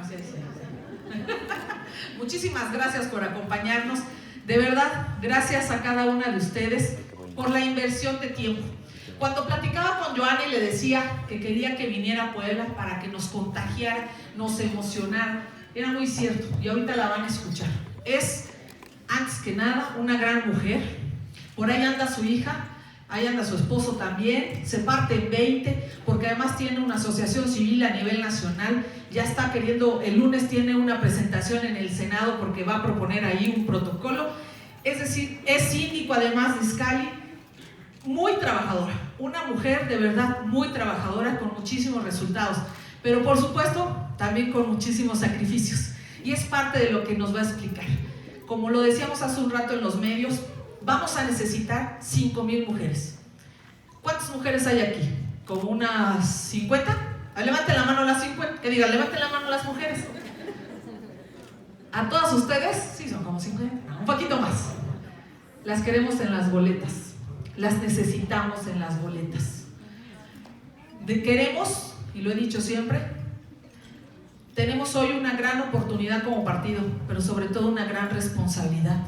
Así es. Muchísimas gracias por acompañarnos. De verdad, gracias a cada una de ustedes por la inversión de tiempo. Cuando platicaba con Joana y le decía que quería que viniera a Puebla para que nos contagiara, nos emocionara, era muy cierto, y ahorita la van a escuchar. Es, antes que nada, una gran mujer. Por ahí anda su hija, ahí anda su esposo también, se parte en 20, porque además tiene una asociación civil a nivel nacional. Ya está queriendo, el lunes tiene una presentación en el Senado porque va a proponer ahí un protocolo. Es decir, es síndico además de Izcalli, muy trabajadora, una mujer de verdad muy trabajadora, con muchísimos resultados, pero por supuesto también con muchísimos sacrificios, y es parte de lo que nos va a explicar. Como lo decíamos hace un rato en los medios, vamos a necesitar 5,000 mujeres. ¿Cuántas mujeres hay aquí? ¿Como unas 50? Levanten la mano las 50, que digan, levanten la mano las mujeres. ¿A todas ustedes? Sí, son como 50, un poquito más. Las queremos en las boletas. Las necesitamos en las boletas. Queremos, y lo he dicho siempre, tenemos hoy una gran oportunidad como partido, pero sobre todo una gran responsabilidad: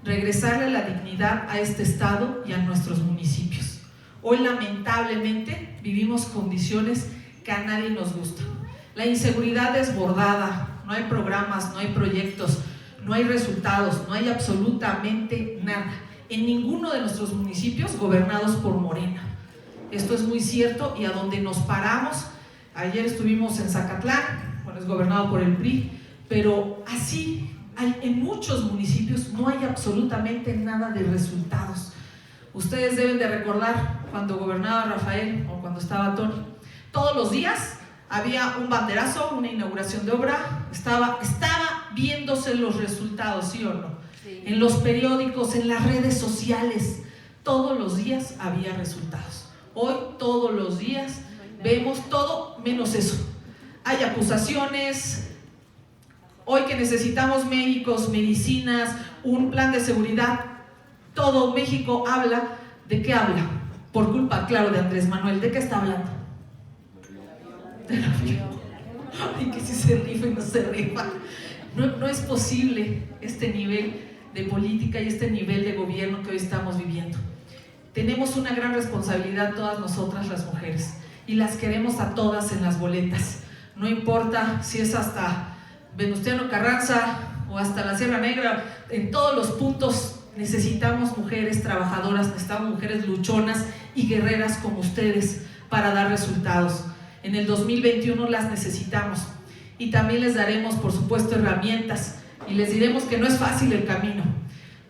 regresarle la dignidad a este estado y a nuestros municipios. Hoy lamentablemente vivimos condiciones que a nadie nos gustan. La inseguridad desbordada, no hay programas, no hay proyectos, no hay resultados, no hay absolutamente nada en ninguno de nuestros municipios gobernados por Morena. Esto es muy cierto, y a donde nos paramos, ayer estuvimos en Zacatlán, bueno, es gobernado por el PRI, pero así en muchos municipios no hay absolutamente nada de resultados. Ustedes deben de recordar cuando gobernaba Rafael o cuando estaba Tony, todos los días había un banderazo, una inauguración de obra, estaba viéndose los resultados, ¿sí o no? Sí. En los periódicos, en las redes sociales, todos los días había resultados. Hoy todos los días vemos todo menos eso. Hay acusaciones. Hoy que necesitamos médicos, medicinas, un plan de seguridad, todo México habla. ¿De qué habla? Por culpa, claro, de Andrés Manuel. ¿De qué está hablando? De la vida. Ay, que si se rifa y no se rifa. No es posible este nivel de política y este nivel de gobierno que hoy estamos viviendo. Tenemos una gran responsabilidad todas nosotras las mujeres, y las queremos a todas en las boletas. No importa si es hasta Venustiano Carranza o hasta la Sierra Negra, en todos los puntos necesitamos mujeres trabajadoras, necesitamos mujeres luchonas y guerreras como ustedes para dar resultados. En el 2021 las necesitamos, y también les daremos, por supuesto, herramientas, y les diremos que no es fácil el camino.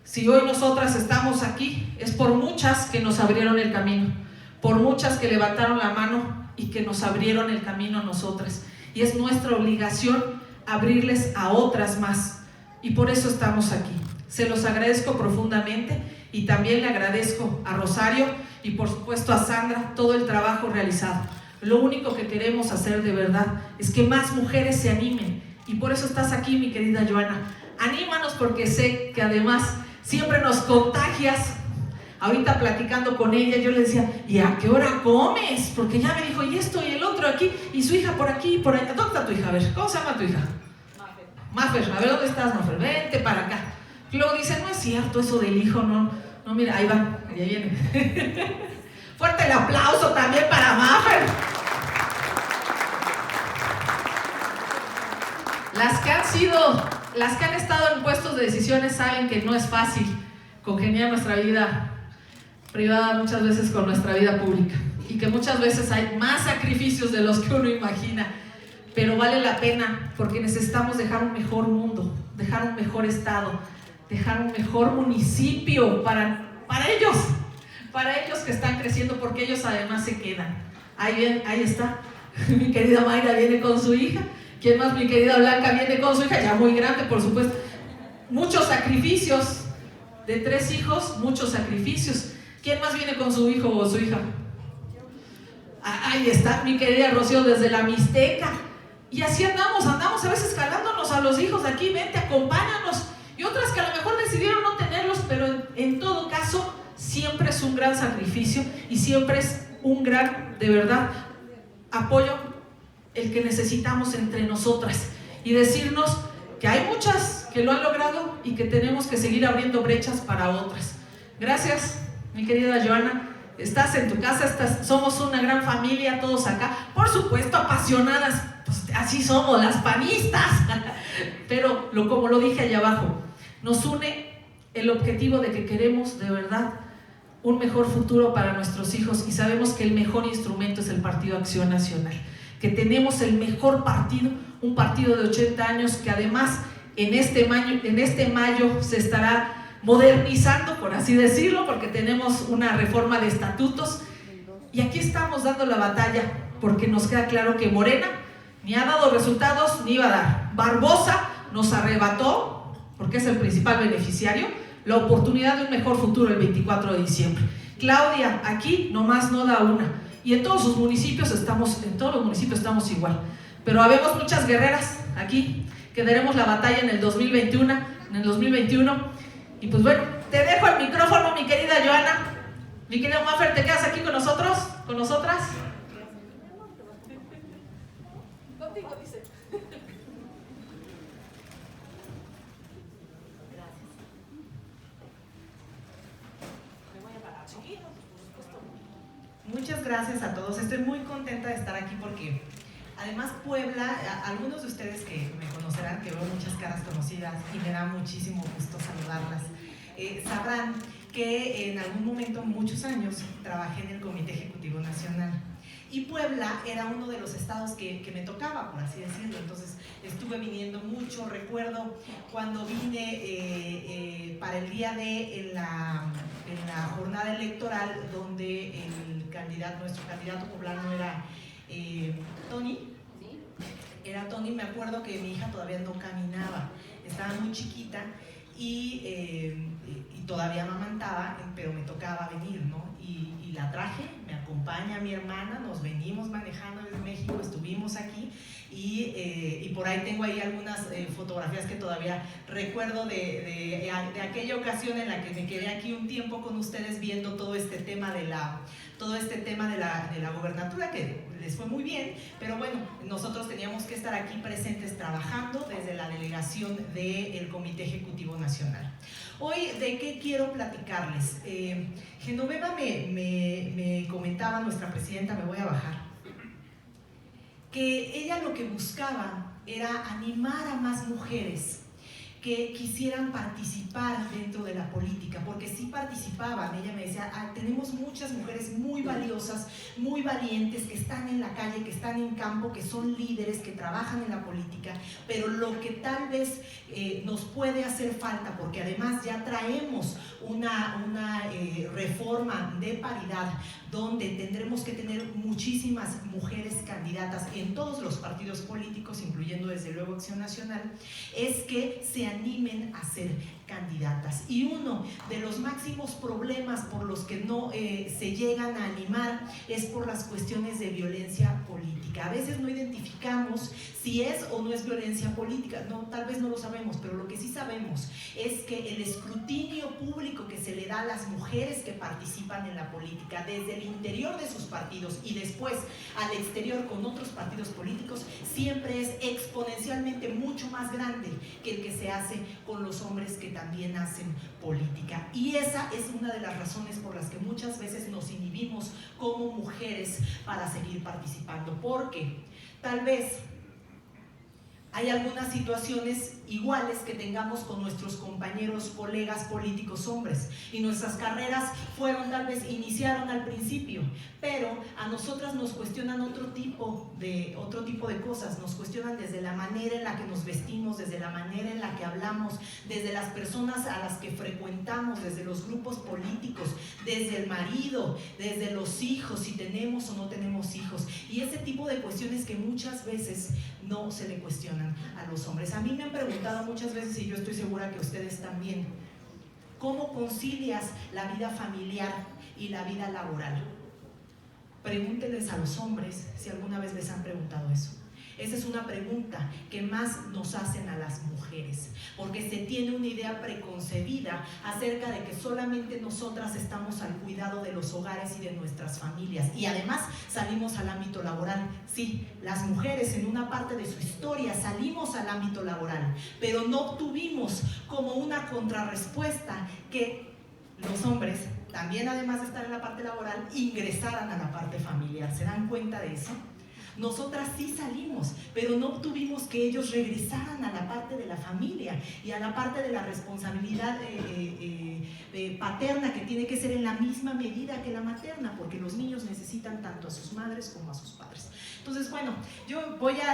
Si hoy nosotras estamos aquí, es por muchas que nos abrieron el camino, por muchas que levantaron la mano y que nos abrieron el camino a nosotras, y es nuestra obligación abrirles a otras más, y por eso estamos aquí. Se los agradezco profundamente, y también le agradezco a Rosario y por supuesto a Sandra todo el trabajo realizado. Lo único que queremos hacer de verdad es que más mujeres se animen, y por eso estás aquí, mi querida Joana. Anímanos, porque sé que además siempre nos contagias. Ahorita platicando con ella, yo le decía, ¿y a qué hora comes? Porque ya me dijo, y esto y el otro aquí, y su hija por aquí y por allá. ¿Dónde está tu hija? A ver, ¿cómo se llama tu hija? Mafer. A ver, ¿dónde estás, Mafer? Vente para acá. Y luego dice, no es cierto eso del hijo, no, mira, ahí va, allá viene. Fuerte el aplauso también para Mafer. Las que han estado en puestos de decisiones saben que no es fácil congeniar nuestra vida privada muchas veces con nuestra vida pública, y que muchas veces hay más sacrificios de los que uno imagina, pero vale la pena, porque necesitamos dejar un mejor mundo, dejar un mejor estado, dejar un mejor municipio para ellos que están creciendo, porque ellos además se quedan. Ahí está, mi querida Mayra viene con su hija. ¿Quién más? Mi querida Blanca viene con su hija, ya muy grande, por supuesto. Muchos sacrificios, de 3 hijos, muchos sacrificios. ¿Quién más viene con su hijo o su hija? Ahí está mi querida Rocío desde la Mixteca. Y así andamos a veces jalándonos a los hijos de aquí, vente, acompáñanos. Y otras que a lo mejor decidieron no tenerlos, pero en todo caso, siempre es un gran sacrificio, y siempre es un gran, de verdad, apoyo el que necesitamos entre nosotras. y decirnos que hay muchas que lo han logrado y que tenemos que seguir abriendo brechas para otras. Gracias, mi querida Joana. Estás en tu casa, somos una gran familia, todos acá. Por supuesto, apasionadas, pues así somos las panistas. Pero como lo dije allá abajo, nos une el objetivo de que queremos de verdad un mejor futuro para nuestros hijos y sabemos que el mejor instrumento es el Partido Acción Nacional, que tenemos el mejor partido, un partido de 80 años que además en este mayo se estará modernizando, por así decirlo, porque tenemos una reforma de estatutos y aquí estamos dando la batalla porque nos queda claro que Morena ni ha dado resultados ni va a dar. Barbosa nos arrebató, porque es el principal beneficiario, la oportunidad de un mejor futuro el 24 de diciembre. Claudia aquí nomás no da una y en todos los municipios estamos igual, pero habemos muchas guerreras aquí que daremos la batalla en el 2021 y pues bueno, te dejo el micrófono, mi querida Joana. Mi querida Maffer, ¿te quedas aquí con nosotros? ¿Con nosotras? Contigo, dice. Muchas gracias a todos. Estoy muy contenta de estar aquí porque además Puebla, algunos de ustedes que me conocerán, que veo muchas caras conocidas y me da muchísimo gusto saludarlas, sabrán que en algún momento, muchos años, trabajé en el Comité Ejecutivo Nacional. Y Puebla era uno de los estados que me tocaba, por así decirlo. Entonces estuve viniendo mucho. Recuerdo cuando vine para el día en la jornada electoral, donde nuestro candidato poblano era Tony. Era Tony. Me acuerdo que mi hija todavía no caminaba, estaba muy chiquita y todavía amamantaba, pero me tocaba venir, ¿no? Y la traje, me acompaña mi hermana, nos venimos manejando desde México, estuvimos aquí y por ahí tengo ahí algunas fotografías que todavía recuerdo de aquella ocasión en la que me quedé aquí un tiempo con ustedes viendo todo este tema de la gobernatura, que les fue muy bien, pero bueno, nosotros teníamos que estar aquí presentes trabajando desde la delegación del Comité Ejecutivo Nacional. Hoy, ¿de qué quiero platicarles? Genoveva me comentaba, nuestra presidenta, me voy a bajar, que ella lo que buscaba era animar a más mujeres que quisieran participar dentro de la política, porque sí participaban. Ella me decía, tenemos muchas mujeres muy valiosas, muy valientes, que están en la calle, que están en campo, que son líderes, que trabajan en la política, pero lo que tal vez nos puede hacer falta, porque además ya traemos una reforma de paridad, donde tendremos que tener muchísimas mujeres candidatas en todos los partidos políticos, incluyendo desde luego Acción Nacional, es que se animen a ser candidatas. Y uno de los máximos problemas por los que no se llegan a animar es por las cuestiones de violencia política. A veces no identificamos si es o no es violencia política, no, tal vez no lo sabemos, pero lo que sí sabemos es que el escrutinio público que se le da a las mujeres que participan en la política, desde el interior de sus partidos y después al exterior con otros partidos políticos, siempre es exponencialmente mucho más grande que el que se hace con los hombres que también hacen política. Y esa es una de las razones por las que muchas veces nos inhibimos como mujeres para seguir participando, porque tal vez hay algunas situaciones iguales que tengamos con nuestros compañeros, colegas políticos hombres, y nuestras carreras iniciaron al principio, pero a nosotras nos cuestionan otro tipo de cosas, nos cuestionan desde la manera en la que nos vestimos, desde la manera en la que hablamos, desde las personas a las que frecuentamos, desde los grupos políticos, desde el marido, desde los hijos, si tenemos o no tenemos hijos, y ese tipo de cuestiones que muchas veces no se le cuestionan a los hombres. A mí me han preguntado muchas veces, y yo estoy segura que ustedes también, ¿cómo concilias la vida familiar y la vida laboral? Pregúntenles a los hombres si alguna vez les han preguntado eso. Esa es una pregunta que más nos hacen a las mujeres, porque se tiene una idea preconcebida acerca de que solamente nosotras estamos al cuidado de los hogares y de nuestras familias, y además salimos al ámbito laboral. Sí, las mujeres en una parte de su historia salimos al ámbito laboral, pero no obtuvimos como una contrarrespuesta que los hombres, también además de estar en la parte laboral, ingresaran a la parte familiar. ¿Se dan cuenta de eso? Nosotras sí salimos, pero no obtuvimos que ellos regresaran a la parte de la familia y a la parte de la responsabilidad paterna, que tiene que ser en la misma medida que la materna, porque los niños necesitan tanto a sus madres como a sus padres. Entonces, bueno, yo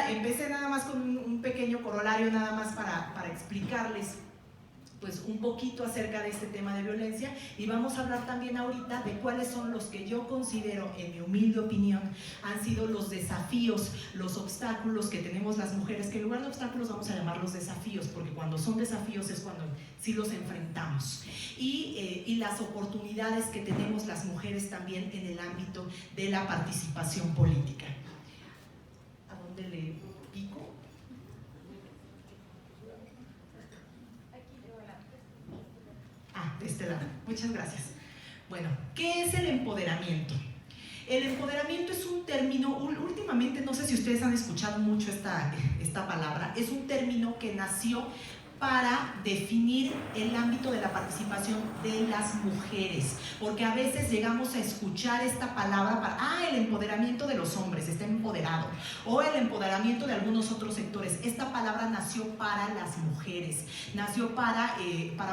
empecé nada más con un pequeño corolario, nada más para explicarles pues un poquito acerca de este tema de violencia, y vamos a hablar también ahorita de cuáles son los que yo considero, en mi humilde opinión, han sido los desafíos, los obstáculos que tenemos las mujeres, que en lugar de obstáculos vamos a llamarlos desafíos, porque cuando son desafíos es cuando sí los enfrentamos, y las oportunidades que tenemos las mujeres también en el ámbito de la participación política. ¿A dónde le pico? De este lado. Muchas gracias. Bueno, ¿qué es el empoderamiento? El empoderamiento es un término, últimamente no sé si ustedes han escuchado mucho esta palabra, es un término que nació para definir el ámbito de la participación de las mujeres, porque a veces llegamos a escuchar esta palabra para, el empoderamiento de los hombres, está empoderado, o el empoderamiento de algunos otros sectores. Esta palabra nació para las mujeres, nació para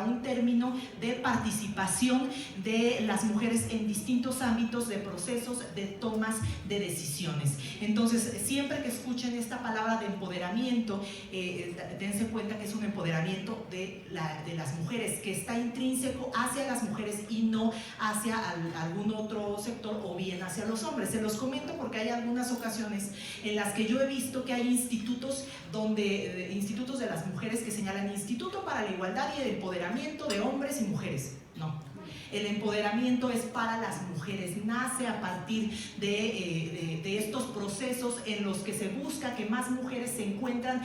un término de participación de las mujeres en distintos ámbitos de procesos de tomas de decisiones. Entonces, siempre que escuchen esta palabra de empoderamiento, dense cuenta que es un empoderamiento de las mujeres, que está intrínseco hacia las mujeres y no hacia algún otro sector o bien hacia los hombres. Se los comento porque hay algunas ocasiones en las que yo he visto que hay institutos institutos de las mujeres que señalan Instituto para la Igualdad y el Empoderamiento de Hombres y Mujeres. No. El empoderamiento es para las mujeres, nace a partir de estos procesos en los que se busca que más mujeres se encuentran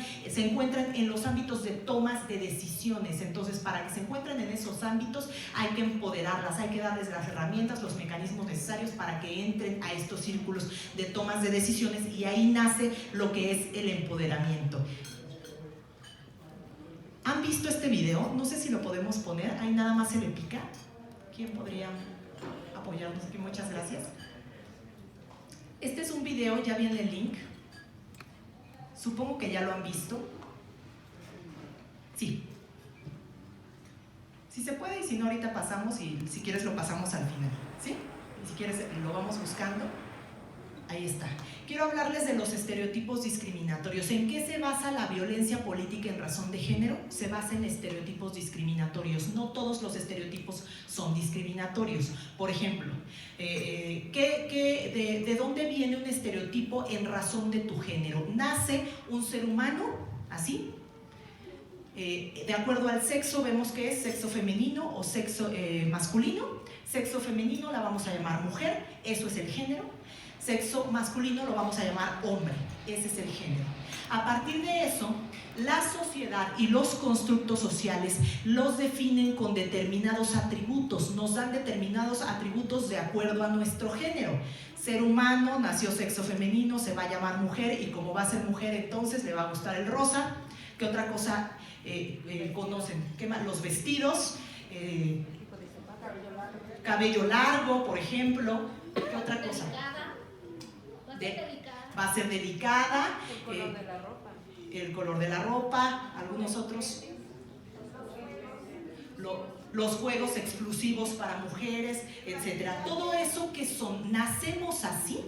en los ámbitos de tomas de decisiones. Entonces, para que se encuentren en esos ámbitos hay que empoderarlas, hay que darles las herramientas, los mecanismos necesarios para que entren a estos círculos de tomas de decisiones, y ahí nace lo que es el empoderamiento. ¿Han visto este video? No sé si lo podemos poner, ahí nada más se le pica. ¿Quién podría apoyarnos aquí? Muchas gracias. Este es un video, ya viene el link. Supongo que ya lo han visto. Sí. Si se puede, y si no, ahorita pasamos, y si quieres lo pasamos al final. ¿Sí? Y si quieres lo vamos buscando. Ahí está. Quiero hablarles de los estereotipos discriminatorios. ¿En qué se basa la violencia política en razón de género? Se basa en estereotipos discriminatorios. No todos los estereotipos son discriminatorios. Por ejemplo, ¿de dónde viene un estereotipo en razón de tu género? Nace un ser humano, así. De acuerdo al sexo, vemos que es sexo femenino o sexo masculino. Sexo femenino la vamos a llamar mujer, eso es el género. Sexo masculino lo vamos a llamar hombre, ese es el género. A partir de eso, la sociedad y los constructos sociales los definen con determinados atributos, nos dan determinados atributos de acuerdo a nuestro género. Ser humano, nació sexo femenino, se va a llamar mujer, y como va a ser mujer entonces le va a gustar el rosa. ¿Qué otra cosa conocen? ¿Qué más? Los vestidos, cabello largo, por ejemplo. ¿Qué otra cosa? Va a ser delicada. El color de la ropa, algunos otros. Los juegos exclusivos para mujeres, etcétera. Todo eso que son, ¿nacemos así?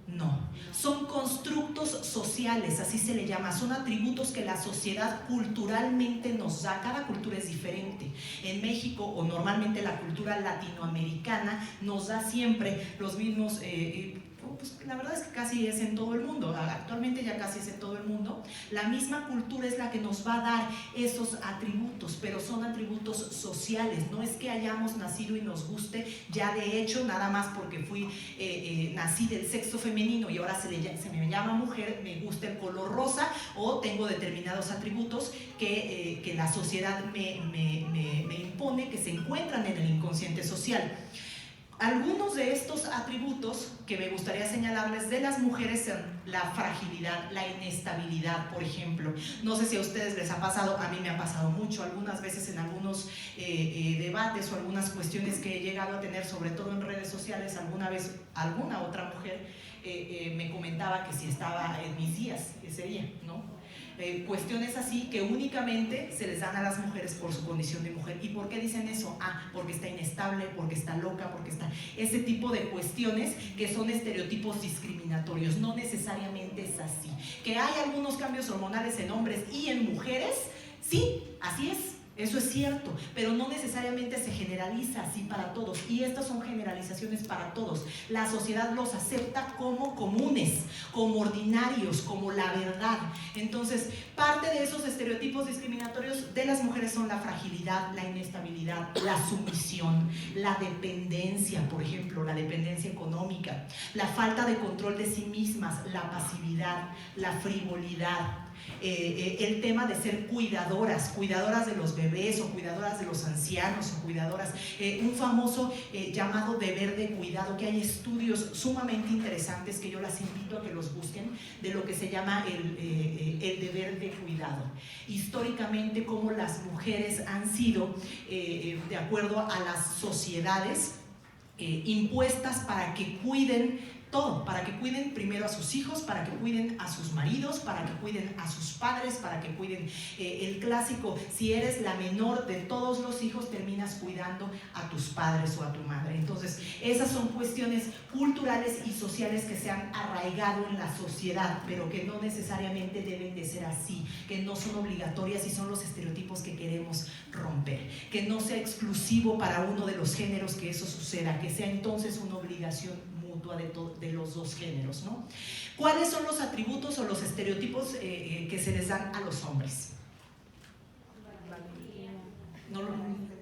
No, son constructos sociales, así se le llama, son atributos que la sociedad culturalmente nos da. Cada cultura es diferente. En México, o normalmente la cultura latinoamericana, nos da siempre los mismos, pues la verdad es que casi es en todo el mundo, actualmente ya casi es en todo el mundo. La misma cultura es la que nos va a dar esos atributos, pero son atributos sociales. No es que hayamos nacido y nos guste ya de hecho, nada más porque nací del sexo femenino y ahora se me llama mujer, me gusta el color rosa, o tengo determinados atributos que la sociedad me impone, que se encuentran en el inconsciente social. Algunos de estos atributos que me gustaría señalarles de las mujeres son la fragilidad, la inestabilidad, por ejemplo. No sé si a ustedes les ha pasado, a mí me ha pasado mucho, algunas veces en algunos debates o algunas cuestiones que he llegado a tener, sobre todo en redes sociales, alguna vez alguna otra mujer me comentaba que si estaba en mis días ese día, ¿no? Cuestiones así que únicamente se les dan a las mujeres por su condición de mujer. ¿Y por qué dicen eso? Ah, porque está inestable, porque está loca, porque está... Ese tipo de cuestiones que son estereotipos discriminatorios. No necesariamente es así. Que hay algunos cambios hormonales en hombres y en mujeres, sí, así es. Eso es cierto, pero no necesariamente se generaliza así para todos, y estas son generalizaciones para todos. La sociedad los acepta como comunes, como ordinarios, como la verdad. Entonces, parte de esos estereotipos discriminatorios de las mujeres son la fragilidad, la inestabilidad, la sumisión, la dependencia, por ejemplo, la dependencia económica, la falta de control de sí mismas, la pasividad, la frivolidad. El tema de ser cuidadoras de los bebés o cuidadoras de los ancianos o cuidadoras, un famoso llamado deber de cuidado, que hay estudios sumamente interesantes que yo las invito a que los busquen, de lo que se llama el deber de cuidado. Históricamente, cómo las mujeres han sido, de acuerdo a las sociedades, impuestas para que cuiden todo, para que cuiden primero a sus hijos, para que cuiden a sus maridos, para que cuiden a sus padres, para que cuiden el clásico, si eres la menor de todos los hijos, terminas cuidando a tus padres o a tu madre. Entonces, esas son cuestiones culturales y sociales que se han arraigado en la sociedad, pero que no necesariamente deben de ser así, que no son obligatorias y son los estereotipos que queremos romper. Que no sea exclusivo para uno de los géneros que eso suceda, que sea entonces una obligación de los dos géneros, ¿no? ¿Cuáles son los atributos o los estereotipos que se les dan a los hombres? No,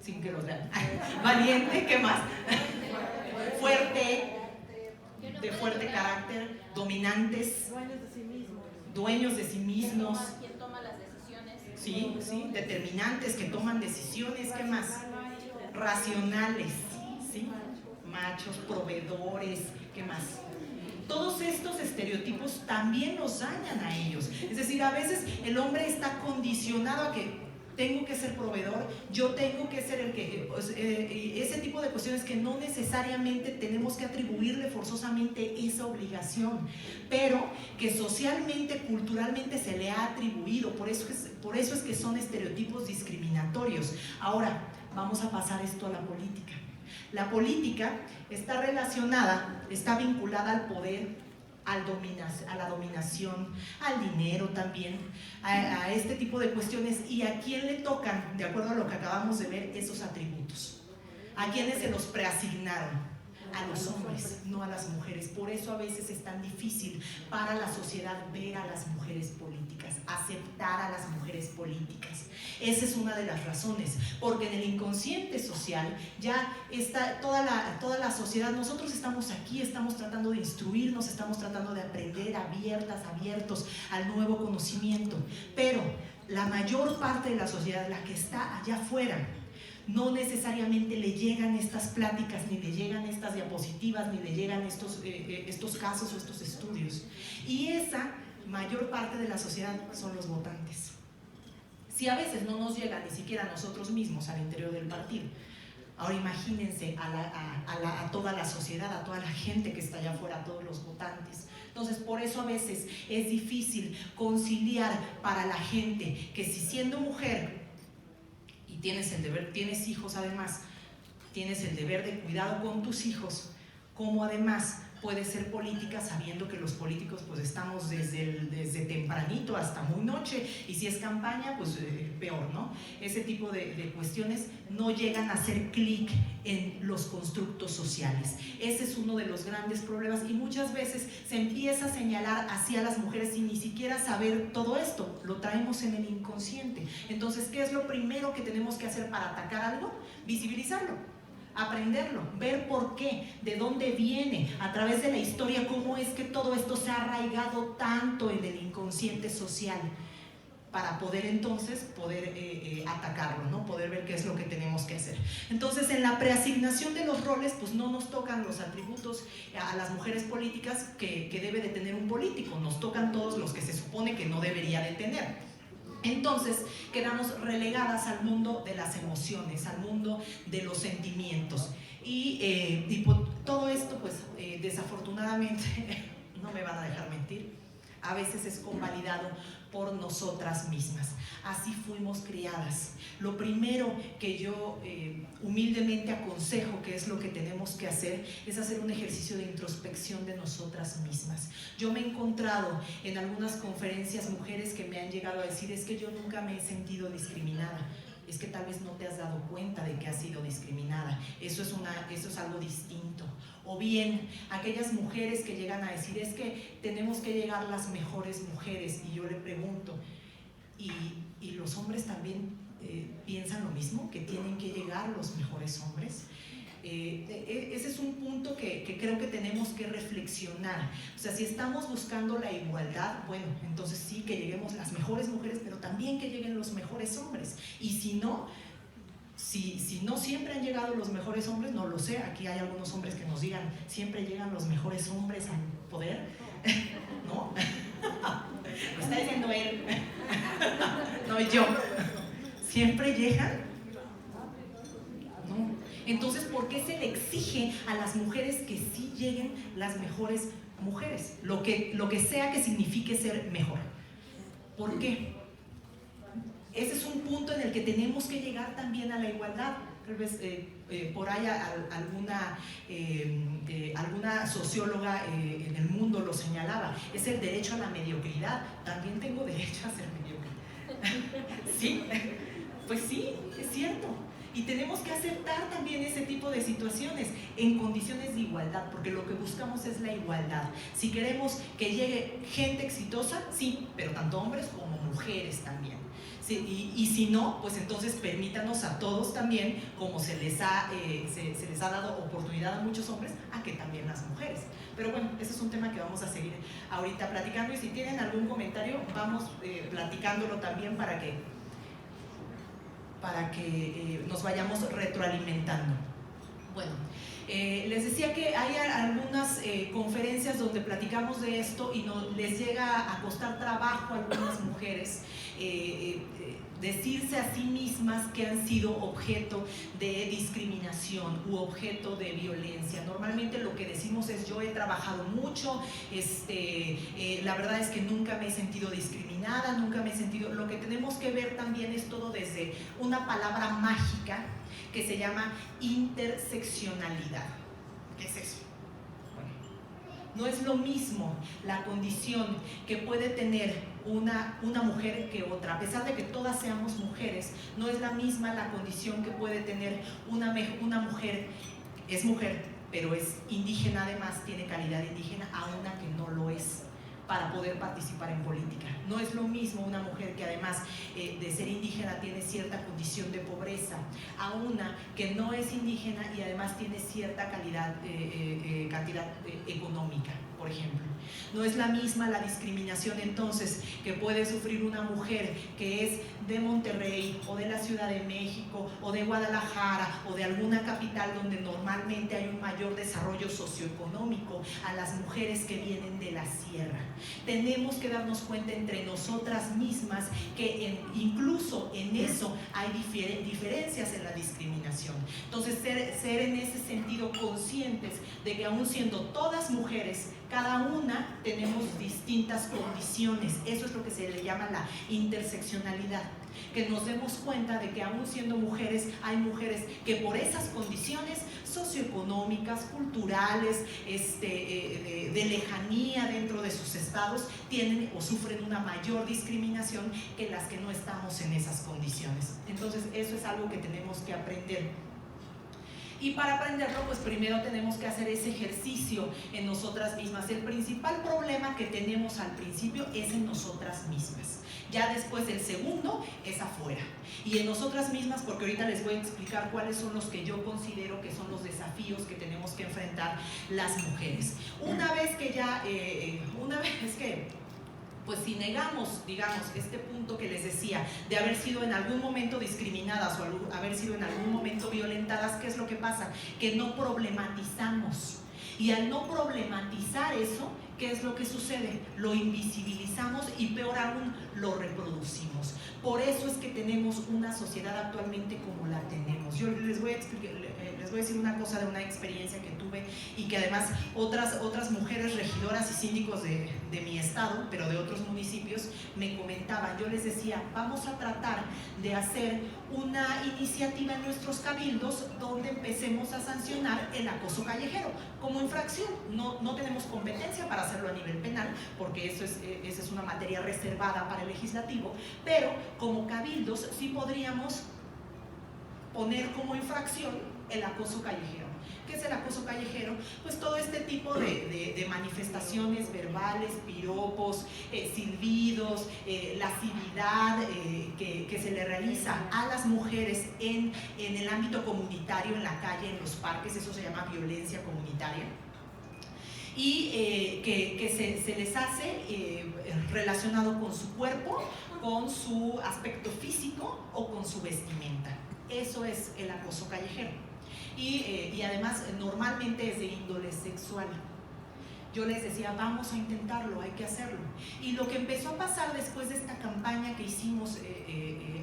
sin que los vean. Valiente, ¿qué más? Fuerte, de fuerte carácter, dominantes, dueños de sí mismos. ¿Quién toma las decisiones? Sí, sí, determinantes, que toman decisiones, ¿qué más? Racionales, ¿sí? Machos, proveedores, ¿qué más? Todos estos estereotipos también nos dañan a ellos. Es decir, a veces el hombre está condicionado a que tengo que ser proveedor, yo tengo que ser el que... ese tipo de cuestiones que no necesariamente tenemos que atribuirle forzosamente esa obligación, pero que socialmente, culturalmente se le ha atribuido. Por eso es que son estereotipos discriminatorios. Ahora, vamos a pasar esto a la política. La política está relacionada, está vinculada al poder, a la dominación, al dinero también, a este tipo de cuestiones. ¿Y a quién le tocan, de acuerdo a lo que acabamos de ver, esos atributos? ¿A quiénes se los preasignaron? A los hombres, no a las mujeres. Por eso a veces es tan difícil para la sociedad ver a las mujeres políticas, aceptar a las mujeres políticas. Esa es una de las razones, porque en el inconsciente social ya está toda la sociedad. Nosotros estamos aquí, estamos tratando de instruirnos, estamos tratando de aprender, abiertos al nuevo conocimiento, pero la mayor parte de la sociedad, la que está allá afuera, no necesariamente le llegan estas pláticas, ni le llegan estas diapositivas, ni le llegan estos casos o estos estudios. Y esa mayor parte de la sociedad son los votantes. Si a veces no nos llega ni siquiera a nosotros mismos al interior del partido, ahora imagínense a toda la sociedad, a toda la gente que está allá afuera, a todos los votantes. Entonces, por eso a veces es difícil conciliar para la gente que, si siendo mujer tienes el deber, tienes hijos además, tienes el deber de cuidado con tus hijos, como además puede ser política, sabiendo que los políticos pues estamos desde tempranito hasta muy noche, y si es campaña pues peor, ¿no? Ese tipo de cuestiones no llegan a hacer clic en los constructos sociales. Ese es uno de los grandes problemas, y muchas veces se empieza a señalar hacia las mujeres sin ni siquiera saber todo esto, lo traemos en el inconsciente. Entonces, ¿qué es lo primero que tenemos que hacer para atacar algo? Visibilizarlo, aprenderlo, ver por qué, de dónde viene, a través de la historia, cómo es que todo esto se ha arraigado tanto en el inconsciente social. para poder entonces atacarlo, ¿no? Poder ver qué es lo que tenemos que hacer. Entonces, en la preasignación de los roles, pues no nos tocan los atributos a las mujeres políticas que debe de tener un político, nos tocan todos los que se supone que no debería de tener. Entonces quedamos relegadas al mundo de las emociones, al mundo de los sentimientos. Y todo esto, pues desafortunadamente, no me van a dejar mentir, a veces es convalidado por nosotras mismas. Así fuimos criadas. Lo primero que yo humildemente aconsejo, que es lo que tenemos que hacer, es hacer un ejercicio de introspección de nosotras mismas. Yo me he encontrado en algunas conferencias mujeres que me han llegado a decir: es que yo nunca me he sentido discriminada. Es que tal vez no te has dado cuenta de que has sido discriminada. Eso es algo distinto. O bien, aquellas mujeres que llegan a decir: es que tenemos que llegar las mejores mujeres. Y yo le pregunto, ¿y los hombres también piensan lo mismo? ¿Que tienen que llegar los mejores hombres? Ese es un punto que creo que tenemos que reflexionar. O sea, si estamos buscando la igualdad, bueno, entonces sí, que lleguemos las mejores mujeres, pero también que lleguen los mejores hombres. Y si no siempre han llegado los mejores hombres, no lo sé, aquí hay algunos hombres que nos digan: siempre llegan los mejores hombres al poder, ¿no? Lo está diciendo él, no yo. ¿Siempre llegan? No. Entonces, ¿por qué se le exige a las mujeres que sí lleguen las mejores mujeres? Lo que sea que signifique ser mejor. ¿Por qué? Ese es un punto en el que tenemos que llegar también a la igualdad. Tal vez por ahí alguna socióloga en el mundo lo señalaba: es el derecho a la mediocridad. También tengo derecho a ser mediocre. ¿Sí? Pues sí, es cierto. Y tenemos que aceptar también ese tipo de situaciones en condiciones de igualdad, porque lo que buscamos es la igualdad. Si queremos que llegue gente exitosa, sí, pero tanto hombres como mujeres también. Sí, y si no, pues entonces permítanos a todos también, como se les ha dado oportunidad a muchos hombres, a que también las mujeres. Pero bueno, ese es un tema que vamos a seguir ahorita platicando, y si tienen algún comentario, vamos platicándolo también para que nos vayamos retroalimentando. Bueno, les decía que hay algunas conferencias donde platicamos de esto y les llega a costar trabajo a algunas mujeres decirse a sí mismas que han sido objeto de discriminación u objeto de violencia. Normalmente lo que decimos es: yo he trabajado mucho, la verdad es que nunca me he sentido discriminada, nunca me he sentido... Lo que tenemos que ver también es todo desde una palabra mágica que se llama interseccionalidad. ¿Qué es eso? No es lo mismo la condición que puede tener una mujer que otra. A pesar de que todas seamos mujeres, no es la misma la condición que puede tener una mujer, es mujer, pero es indígena, además tiene calidad indígena, a una que no lo es, para poder participar en política. No es lo mismo una mujer que además de ser indígena tiene cierta condición de pobreza, a una que no es indígena y además tiene cierta cantidad económica, por ejemplo. No es la misma la discriminación entonces que puede sufrir una mujer que es de Monterrey o de la Ciudad de México o de Guadalajara o de alguna capital donde normalmente hay un mayor desarrollo socioeconómico, a las mujeres que vienen de la sierra. Tenemos que darnos cuenta entre nosotras mismas que incluso en eso hay diferencias en la discriminación. Entonces ser en ese sentido conscientes de que aún siendo todas mujeres, cada una tenemos distintas condiciones. Eso es lo que se le llama la interseccionalidad. Que nos demos cuenta de que aún siendo mujeres, hay mujeres que por esas condiciones socioeconómicas, culturales, de lejanía dentro de sus estados, tienen o sufren una mayor discriminación que las que no estamos en esas condiciones. Entonces eso es algo que tenemos que aprender. Y para aprenderlo, pues primero tenemos que hacer ese ejercicio en nosotras mismas. El principal problema que tenemos al principio es en nosotras mismas. Ya después el segundo es afuera. Y en nosotras mismas, porque ahorita les voy a explicar cuáles son los que yo considero que son los desafíos que tenemos que enfrentar las mujeres. Una vez que pues si negamos, digamos, este punto que les historia de haber sido en algún momento discriminadas o haber sido en algún momento violentadas, ¿qué es lo que pasa? Que no problematizamos. Y al no problematizar eso, ¿qué es lo que sucede? Lo invisibilizamos y peor aún, lo reproducimos. Por eso es que tenemos una sociedad actualmente como la tenemos. Yo les voy a decir una cosa de una experiencia que tuve y que además otras mujeres regidoras y síndicos de mi estado, pero de otros municipios, me comentaban. Yo les decía, vamos a tratar de hacer una iniciativa en nuestros cabildos donde empecemos a sancionar el acoso callejero como infracción. No tenemos competencia para hacerlo a nivel penal, porque esa es una materia reservada para el legislativo, pero como cabildos sí podríamos poner como infracción el acoso callejero. ¿Qué es el acoso callejero? Pues todo este tipo de manifestaciones verbales, piropos, silbidos, lascividad que se le realiza a las mujeres en el ámbito comunitario, en la calle, en los parques. Eso se llama violencia comunitaria. Y que se les hace relacionado con su cuerpo, con su aspecto físico o con su vestimenta. Eso es el acoso callejero. Y además normalmente es de índole sexual. Yo les decía, vamos a intentarlo, hay que hacerlo. Y lo que empezó a pasar después de esta campaña que hicimos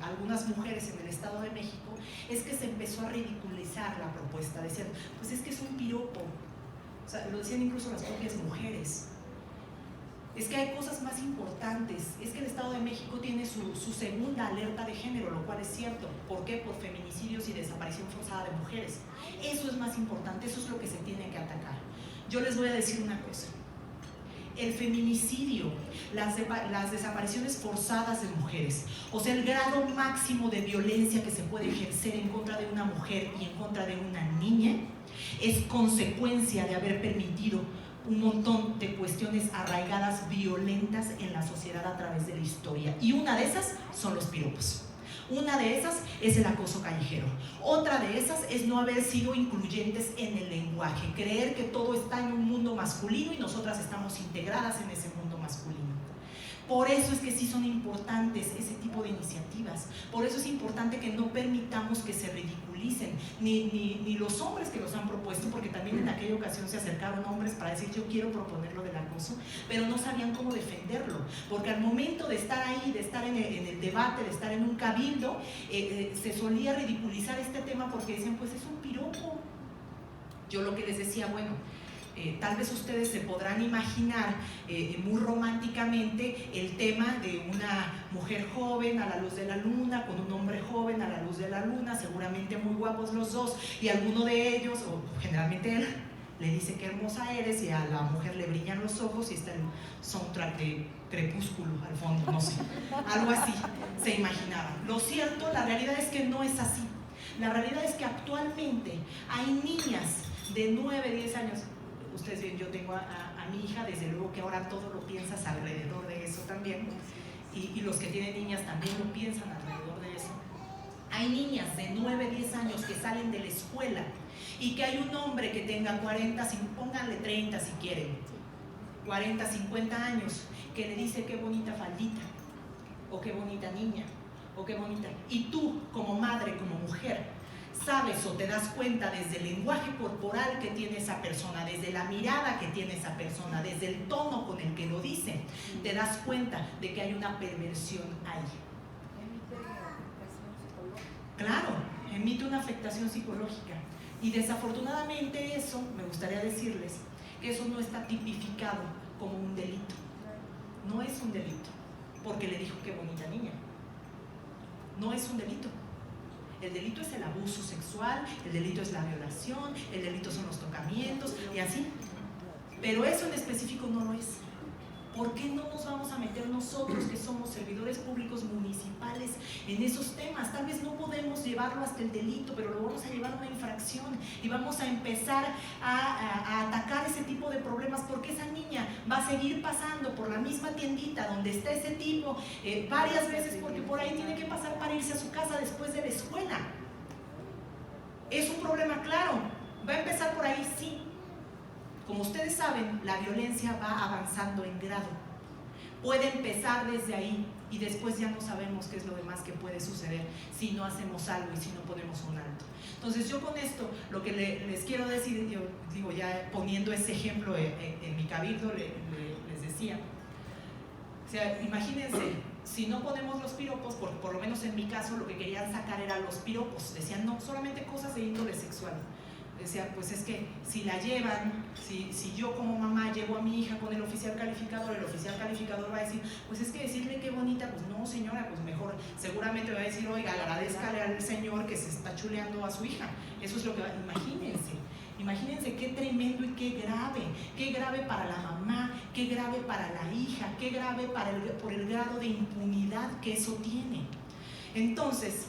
algunas mujeres en el Estado de México, es que se empezó a ridiculizar la propuesta. Decían, pues es que es un piropo. O sea, lo decían incluso las propias mujeres. Es que hay cosas más importantes. Es que el Estado de México tiene su segunda alerta de género, lo cual es cierto. ¿Por qué? Por feminicidios y desaparición forzada de mujeres. Eso es más importante, eso es lo que se tiene que atacar. Yo les voy a decir una cosa. El feminicidio, las desapariciones forzadas de mujeres, o sea, el grado máximo de violencia que se puede ejercer en contra de una mujer y en contra de una niña, es consecuencia de haber permitido un montón de cuestiones arraigadas, violentas en la sociedad a través de la historia. Y una de esas son los piropos. Una de esas es el acoso callejero. Otra de esas es no haber sido incluyentes en el lenguaje, creer que todo está en un mundo masculino y nosotras estamos integradas en ese mundo masculino. Por eso es que sí son importantes ese tipo de iniciativas. Por eso es importante que no permitamos que se ridiculicen ni los hombres que los han propuesto, porque también en aquella ocasión se acercaron hombres para decir yo quiero proponer lo del acoso, pero no sabían cómo defenderlo, porque al momento de estar ahí, de estar en el debate, de estar en un cabildo, se solía ridiculizar este tema porque decían pues es un piropo. Yo lo que les decía, bueno, tal vez ustedes se podrán imaginar muy románticamente el tema de una mujer joven a la luz de la luna, con un hombre joven a la luz de la luna, seguramente muy guapos los dos, y alguno de ellos, o generalmente él, le dice qué hermosa eres, y a la mujer le brillan los ojos y está el soundtrack de Crepúsculo al fondo, no sé, algo así se imaginaba. Lo cierto, la realidad es que no es así. La realidad es que actualmente hay niñas de 9, 10 años. Ustedes ven, yo tengo a mi hija, desde luego que ahora todo lo piensas alrededor de eso también, y los que tienen niñas también lo piensan alrededor de eso. Hay niñas de 9, 10 años que salen de la escuela y que hay un hombre que tenga 40, pónganle 30 si quieren, 40, 50 años, que le dice qué bonita faldita, o qué bonita niña, o qué bonita. Y tú, como madre, como mujer, sabes o te das cuenta desde el lenguaje corporal que tiene esa persona, desde la mirada que tiene esa persona, desde el tono con el que lo dice, te das cuenta de que hay una perversión ahí. Claro, emite una afectación psicológica. Y desafortunadamente eso, me gustaría decirles, que eso no está tipificado como un delito. No es un delito, porque le dijo qué bonita niña. No es un delito. El delito es el abuso sexual, el delito es la violación, el delito son los tocamientos y así. Pero eso en específico no lo es. ¿Por qué no nos vamos a meter nosotros, que somos servidores públicos municipales, en esos temas? Tal vez no podemos llevarlo hasta el delito, pero lo vamos a llevar a una infracción y vamos a empezar a atacar ese tipo de problemas, porque esa niña va a seguir pasando por la misma tiendita donde está ese tipo varias veces, porque por ahí tiene que pasar para irse a su casa después de la escuela. Es un problema claro. ¿Va a empezar por ahí? Sí. Como ustedes saben, la violencia va avanzando en grado. Puede empezar desde ahí, y después ya no sabemos qué es lo demás que puede suceder si no hacemos algo y si no ponemos un alto. Entonces yo con esto lo que les quiero decir, yo digo ya poniendo ese ejemplo en mi cabildo les decía, o sea, imagínense, si no ponemos los piropos, por lo menos en mi caso lo que querían sacar eran los piropos, decían no, solamente cosas de índole sexual. Decía, pues es que si la llevan, si yo como mamá llevo a mi hija con el oficial calificador va a decir, pues es que decirle qué bonita, pues no señora, pues mejor, seguramente va a decir, oiga, agradézcale al señor que se está chuleando a su hija. Eso es lo que va, imagínense qué tremendo y qué grave para la mamá, qué grave para la hija, qué grave por el grado de impunidad que eso tiene. Entonces,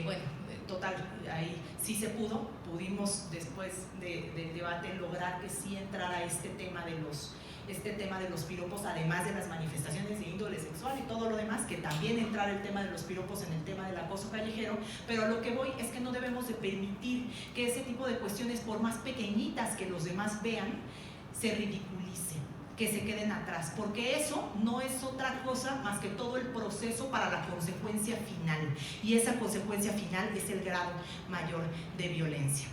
bueno, total, ahí sí se pudimos después del debate lograr que sí entrara este tema de los piropos, además de las manifestaciones de índole sexual y todo lo demás, que también entrara el tema de los piropos en el tema del acoso callejero, pero a lo que voy es que no debemos de permitir que ese tipo de cuestiones, por más pequeñitas que los demás vean, se ridiculicen, que se queden atrás, porque eso no es otra cosa más que todo el proceso para la consecuencia final, y esa consecuencia final es el grado mayor de violencia.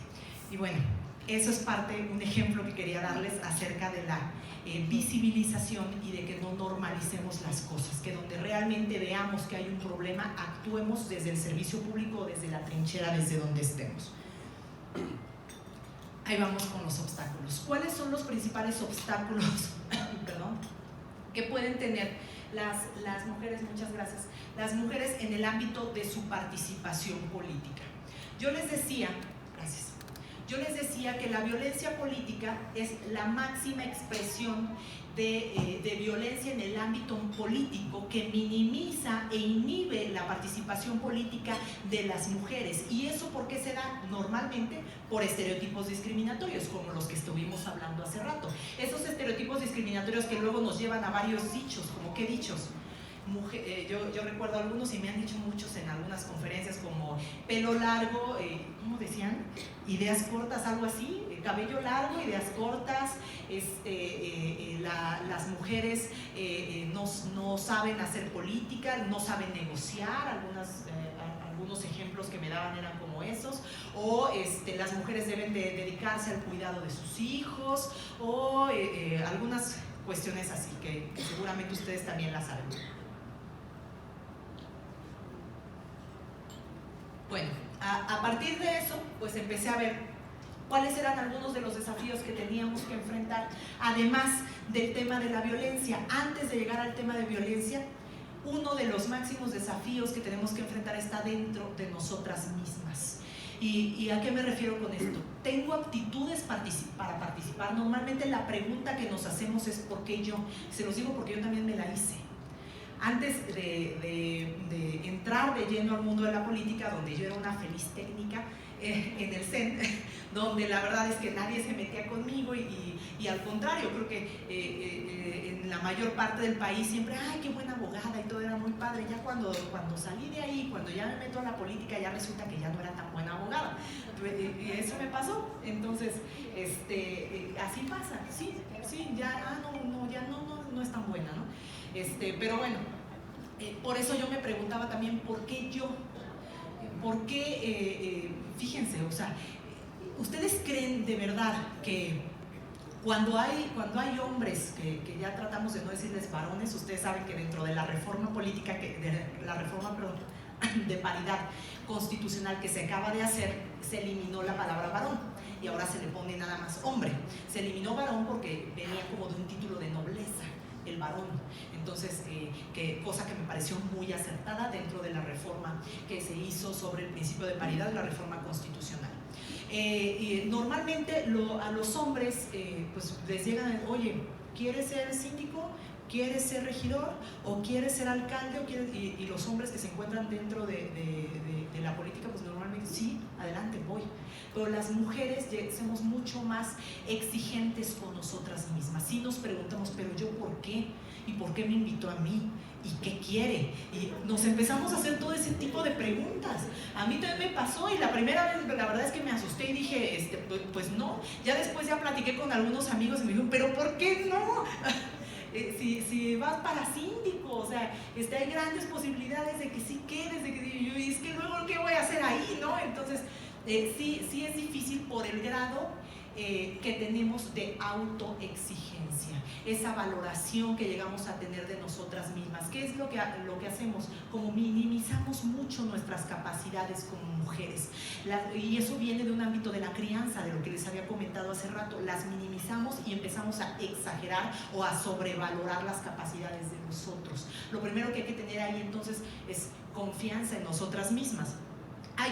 Y bueno, eso es un ejemplo que quería darles acerca de la visibilización y de que no normalicemos las cosas, que donde realmente veamos que hay un problema, actuemos desde el servicio público, desde la trinchera, desde donde estemos. Ahí vamos con los obstáculos. ¿Cuáles son los principales obstáculos que pueden tener las mujeres? Muchas gracias. Las mujeres en el ámbito de su participación política. Yo les decía que la violencia política es la máxima expresión de violencia en el ámbito político que minimiza e inhibe la participación política de las mujeres. ¿Y eso por qué se da? Normalmente por estereotipos discriminatorios, como los que estuvimos hablando hace rato. Esos estereotipos discriminatorios que luego nos llevan a varios dichos, como ¿qué dichos? Yo recuerdo algunos y me han dicho muchos en algunas conferencias, como pelo largo, ¿cómo decían? Ideas cortas, algo así, cabello largo, ideas cortas, las mujeres no saben hacer política, no saben negociar, algunos ejemplos que me daban eran como esos, o las mujeres deben de dedicarse al cuidado de sus hijos, o algunas cuestiones así, que seguramente ustedes también las saben. Bueno, a partir de eso, pues empecé a ver cuáles eran algunos de los desafíos que teníamos que enfrentar, además del tema de la violencia. Antes de llegar al tema de violencia, uno de los máximos desafíos que tenemos que enfrentar está dentro de nosotras mismas. ¿Y a qué me refiero con esto? ¿Tengo aptitudes para participar? Normalmente la pregunta que nos hacemos es ¿por qué yo? Se los digo porque yo también me la hice. Antes de entrar de lleno al mundo de la política, donde yo era una feliz técnica en el CEN, donde la verdad es que nadie se metía conmigo y al contrario, creo que en la mayor parte del país siempre, ¡ay, qué buena abogada! Y todo era muy padre. Ya cuando salí de ahí, cuando ya me meto a la política, ya resulta que ya no era tan buena abogada. Y eso me pasó. Entonces, así pasa. Sí, ya, no es tan buena, ¿no? Pero bueno, por eso yo me preguntaba también ¿por qué yo? ¿Por qué? Fíjense, o sea, ¿ustedes creen de verdad que cuando hay hombres, que ya tratamos de no decirles varones, ustedes saben que dentro de la reforma política, de paridad constitucional que se acaba de hacer, se eliminó la palabra varón y ahora se le pone nada más hombre? Se eliminó varón porque venía como de un título de nobleza, el varón. Entonces, cosa que me pareció muy acertada dentro de la reforma que se hizo sobre el principio de paridad, la reforma constitucional. Normalmente a los hombres pues les llegan, oye, ¿quieres ser síndico? ¿Quieres ser regidor? ¿O quieres ser alcalde? Y los hombres que se encuentran dentro de la política, pues normalmente sí, adelante, voy. Pero las mujeres somos mucho más exigentes con nosotras mismas. Sí nos preguntamos, pero yo ¿por qué? ¿Y por qué me invitó a mí? ¿Y qué quiere? Y nos empezamos a hacer todo ese tipo de preguntas. A mí también me pasó y la primera vez la verdad es que me asusté y dije, pues no. Ya después ya platiqué con algunos amigos y me dijeron, ¿pero por qué no? si vas para síndico, o sea, hay grandes posibilidades de que sí quedes, y es que luego, ¿qué voy a hacer ahí, no? Entonces, sí es difícil por el grado que tenemos de autoexigencia, esa valoración que llegamos a tener de nosotras mismas. ¿Qué es lo que hacemos? Como minimizamos mucho nuestras capacidades como mujeres, y eso viene de un ámbito de la crianza, de lo que les había comentado hace rato. Las minimizamos y empezamos a exagerar o a sobrevalorar las capacidades de nosotros. Lo primero que hay que tener ahí entonces es confianza en nosotras mismas. Hay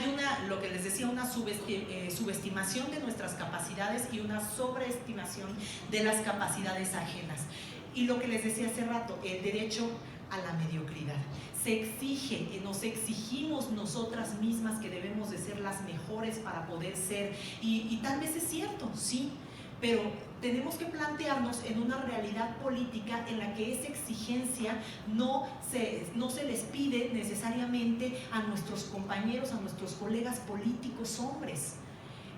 lo que les decía, una subestimación de nuestras capacidades y una sobreestimación de las capacidades ajenas. Y lo que les decía hace rato, el derecho a la mediocridad. Se exige, nos exigimos nosotras mismas que debemos de ser las mejores para poder ser, y tal vez es cierto, sí, pero tenemos que plantearnos en una realidad política en la que esa exigencia no se les pide necesariamente a nuestros compañeros, a nuestros colegas políticos hombres.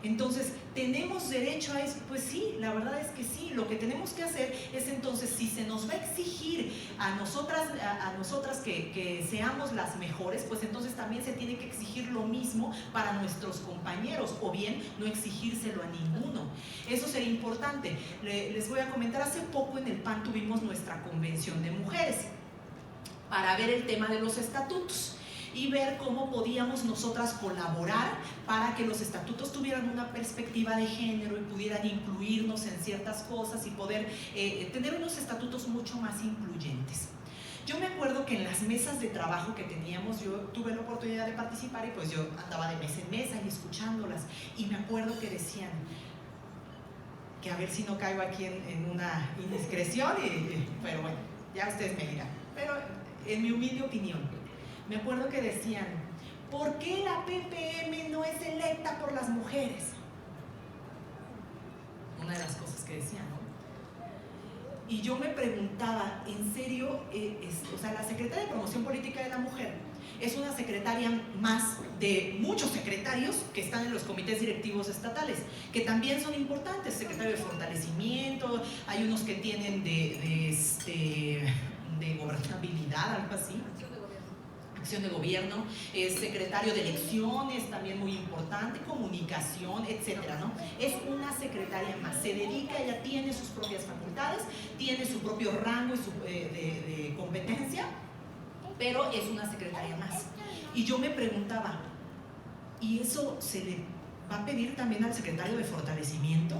Entonces, ¿tenemos derecho a eso? Pues sí, la verdad es que sí. Lo que tenemos que hacer es entonces, si se nos va a exigir a nosotras que seamos las mejores, pues entonces también se tiene que exigir lo mismo para nuestros compañeros, o bien no exigírselo a ninguno. Eso sería importante. Les voy a comentar, hace poco en el PAN tuvimos nuestra convención de mujeres para ver el tema de los estatutos y ver cómo podíamos nosotras colaborar para que los estatutos tuvieran una perspectiva de género y pudieran incluirnos en ciertas cosas y poder tener unos estatutos mucho más incluyentes. Yo me acuerdo que en las mesas de trabajo que teníamos, yo tuve la oportunidad de participar y pues yo andaba de mesa en mesa y escuchándolas, y me acuerdo que decían, que a ver si no caigo aquí en una indiscreción, pero bueno, ya ustedes me dirán, pero en mi humilde opinión, me acuerdo que decían, ¿por qué la PPM no es electa por las mujeres? Una de las cosas que decían, ¿no? Y yo me preguntaba, ¿en serio? O sea, la secretaria de Promoción Política de la Mujer es una secretaria más de muchos secretarios que están en los comités directivos estatales, que también son importantes, secretario de Fortalecimiento, hay unos que tienen de gobernabilidad, algo así. Acción de gobierno, secretario de elecciones, también muy importante, comunicación, etcétera, ¿no? Es una secretaria más, se dedica, ella tiene sus propias facultades, tiene su propio rango y de competencia, pero es una secretaria más. Y yo me preguntaba, ¿y eso se le va a pedir también al secretario de Fortalecimiento?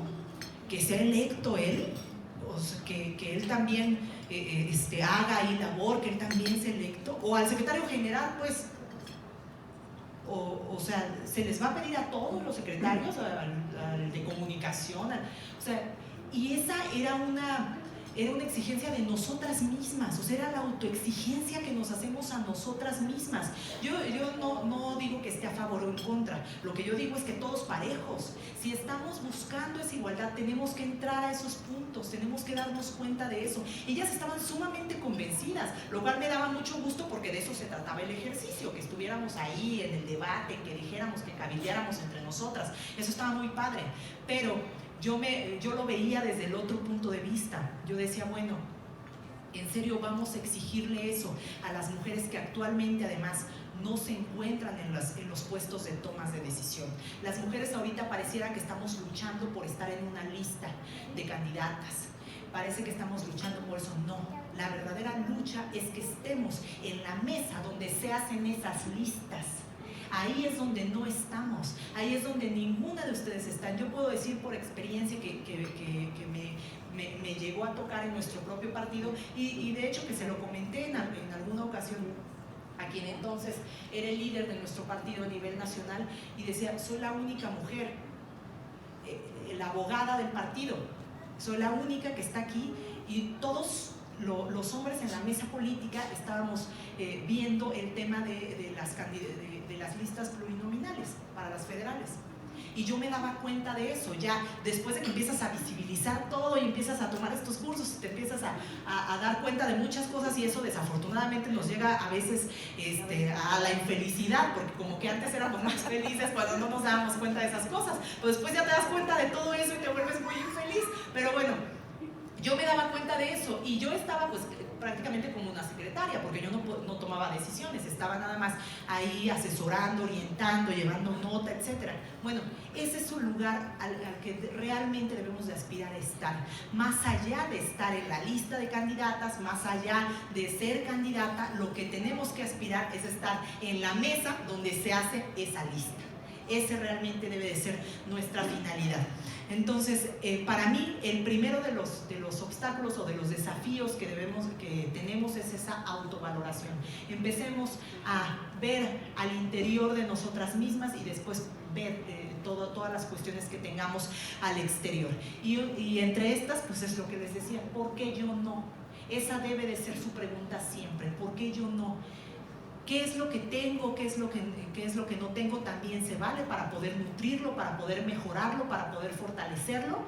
¿Que sea electo él? O sea, que él también haga ahí labor, que él también sea electo, o al secretario general, pues, o sea, se les va a pedir a todos los secretarios, al de comunicación, o sea, y esa era una exigencia de nosotras mismas, o sea, era la autoexigencia que nos hacemos a nosotras mismas. Yo no digo que esté a favor o en contra, lo que yo digo es que todos parejos. Si estamos buscando esa igualdad, tenemos que entrar a esos puntos, tenemos que darnos cuenta de eso. Ellas estaban sumamente convencidas, lo cual me daba mucho gusto porque de eso se trataba el ejercicio, que estuviéramos ahí en el debate, que dijéramos, que cabildeáramos entre nosotras. Eso estaba muy padre, pero yo lo veía desde el otro punto de vista. Yo decía, bueno, en serio vamos a exigirle eso a las mujeres que actualmente además no se encuentran en los puestos de tomas de decisión. Las mujeres ahorita pareciera que estamos luchando por estar en una lista de candidatas. Parece que estamos luchando por eso. No, la verdadera lucha es que estemos en la mesa donde se hacen esas listas. Ahí es donde no estamos, ahí es donde ninguna de ustedes están. Yo puedo decir por experiencia que me llegó a tocar en nuestro propio partido, y de hecho que se lo comenté en alguna ocasión a quien entonces era el líder de nuestro partido a nivel nacional, y decía, soy la única mujer, la abogada del partido, soy la única que está aquí, y todos los hombres en la mesa política estábamos viendo el tema de las listas plurinominales para las federales. Y yo me daba cuenta de eso, ya después de que empiezas a visibilizar todo y empiezas a tomar estos cursos y te empiezas a dar cuenta de muchas cosas, y eso desafortunadamente nos llega a veces a la infelicidad, porque como que antes éramos más felices cuando no nos dábamos cuenta de esas cosas, pues después ya te das cuenta de todo eso y te vuelves muy infeliz. Pero bueno, yo me daba cuenta de eso y yo estaba pues prácticamente como una secretaria, porque yo no tomaba decisiones, estaba nada más ahí asesorando, orientando, llevando nota, etc. Bueno, ese es un lugar al que realmente debemos de aspirar a estar, más allá de estar en la lista de candidatas, más allá de ser candidata, lo que tenemos que aspirar es estar en la mesa donde se hace esa lista. Ese realmente debe de ser nuestra finalidad. Entonces, para mí, el primero de los obstáculos o de los desafíos que tenemos es esa autovaloración. Empecemos a ver al interior de nosotras mismas y después ver todas las cuestiones que tengamos al exterior. Y entre estas, pues es lo que les decía, ¿por qué yo no? Esa debe de ser su pregunta siempre, ¿por qué yo no? ¿Qué es lo que tengo? ¿Qué es lo que no tengo? También se vale para poder nutrirlo, para poder mejorarlo, para poder fortalecerlo.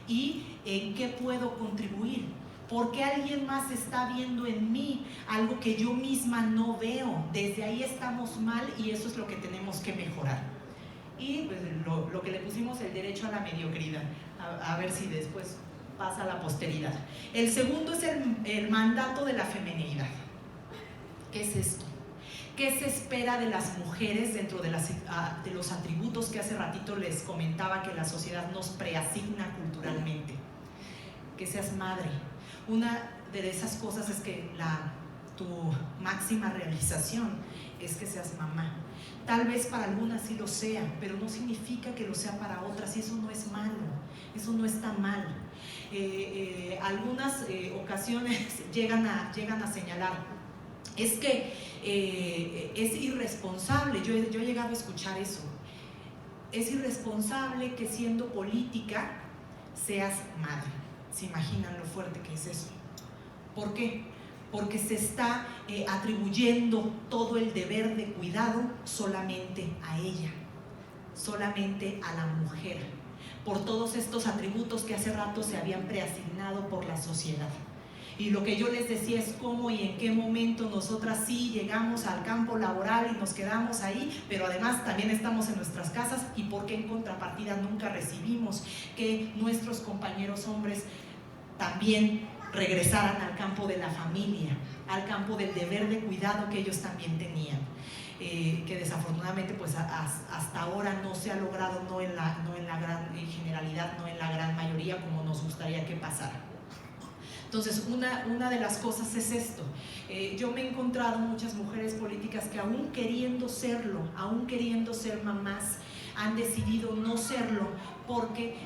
¿Y en qué puedo contribuir? ¿Por qué alguien más está viendo en mí algo que yo misma no veo? Desde ahí estamos mal y eso es lo que tenemos que mejorar. Y pues, lo que le pusimos, el derecho a la mediocridad. A ver si después pasa a la posteridad. El segundo es el mandato de la feminidad. ¿Qué es esto? ¿Qué se espera de las mujeres dentro de los atributos que hace ratito les comentaba que la sociedad nos preasigna culturalmente? Que seas madre. Una de esas cosas es que tu máxima realización es que seas mamá. Tal vez para algunas sí lo sea, pero no significa que lo sea para otras, y eso no es malo, eso no está mal. Algunas ocasiones llegan a señalar, es que es irresponsable, yo he llegado a escuchar eso, es irresponsable que siendo política seas madre. ¿Se imaginan lo fuerte que es eso? ¿Por qué? Porque se está atribuyendo todo el deber de cuidado solamente a ella, solamente a la mujer, por todos estos atributos que hace rato se habían preasignado por la sociedad. Y lo que yo les decía es cómo y en qué momento nosotras sí llegamos al campo laboral y nos quedamos ahí, pero además también estamos en nuestras casas, y por qué en contrapartida nunca recibimos que nuestros compañeros hombres también regresaran al campo de la familia, al campo del deber de cuidado que ellos también tenían. Que desafortunadamente pues hasta ahora no se ha logrado, no en la gran generalidad, no en la gran mayoría como nos gustaría que pasara. Entonces, una de las cosas es esto. Yo me he encontrado muchas mujeres políticas que aún queriendo serlo, aún queriendo ser mamás, han decidido no serlo porque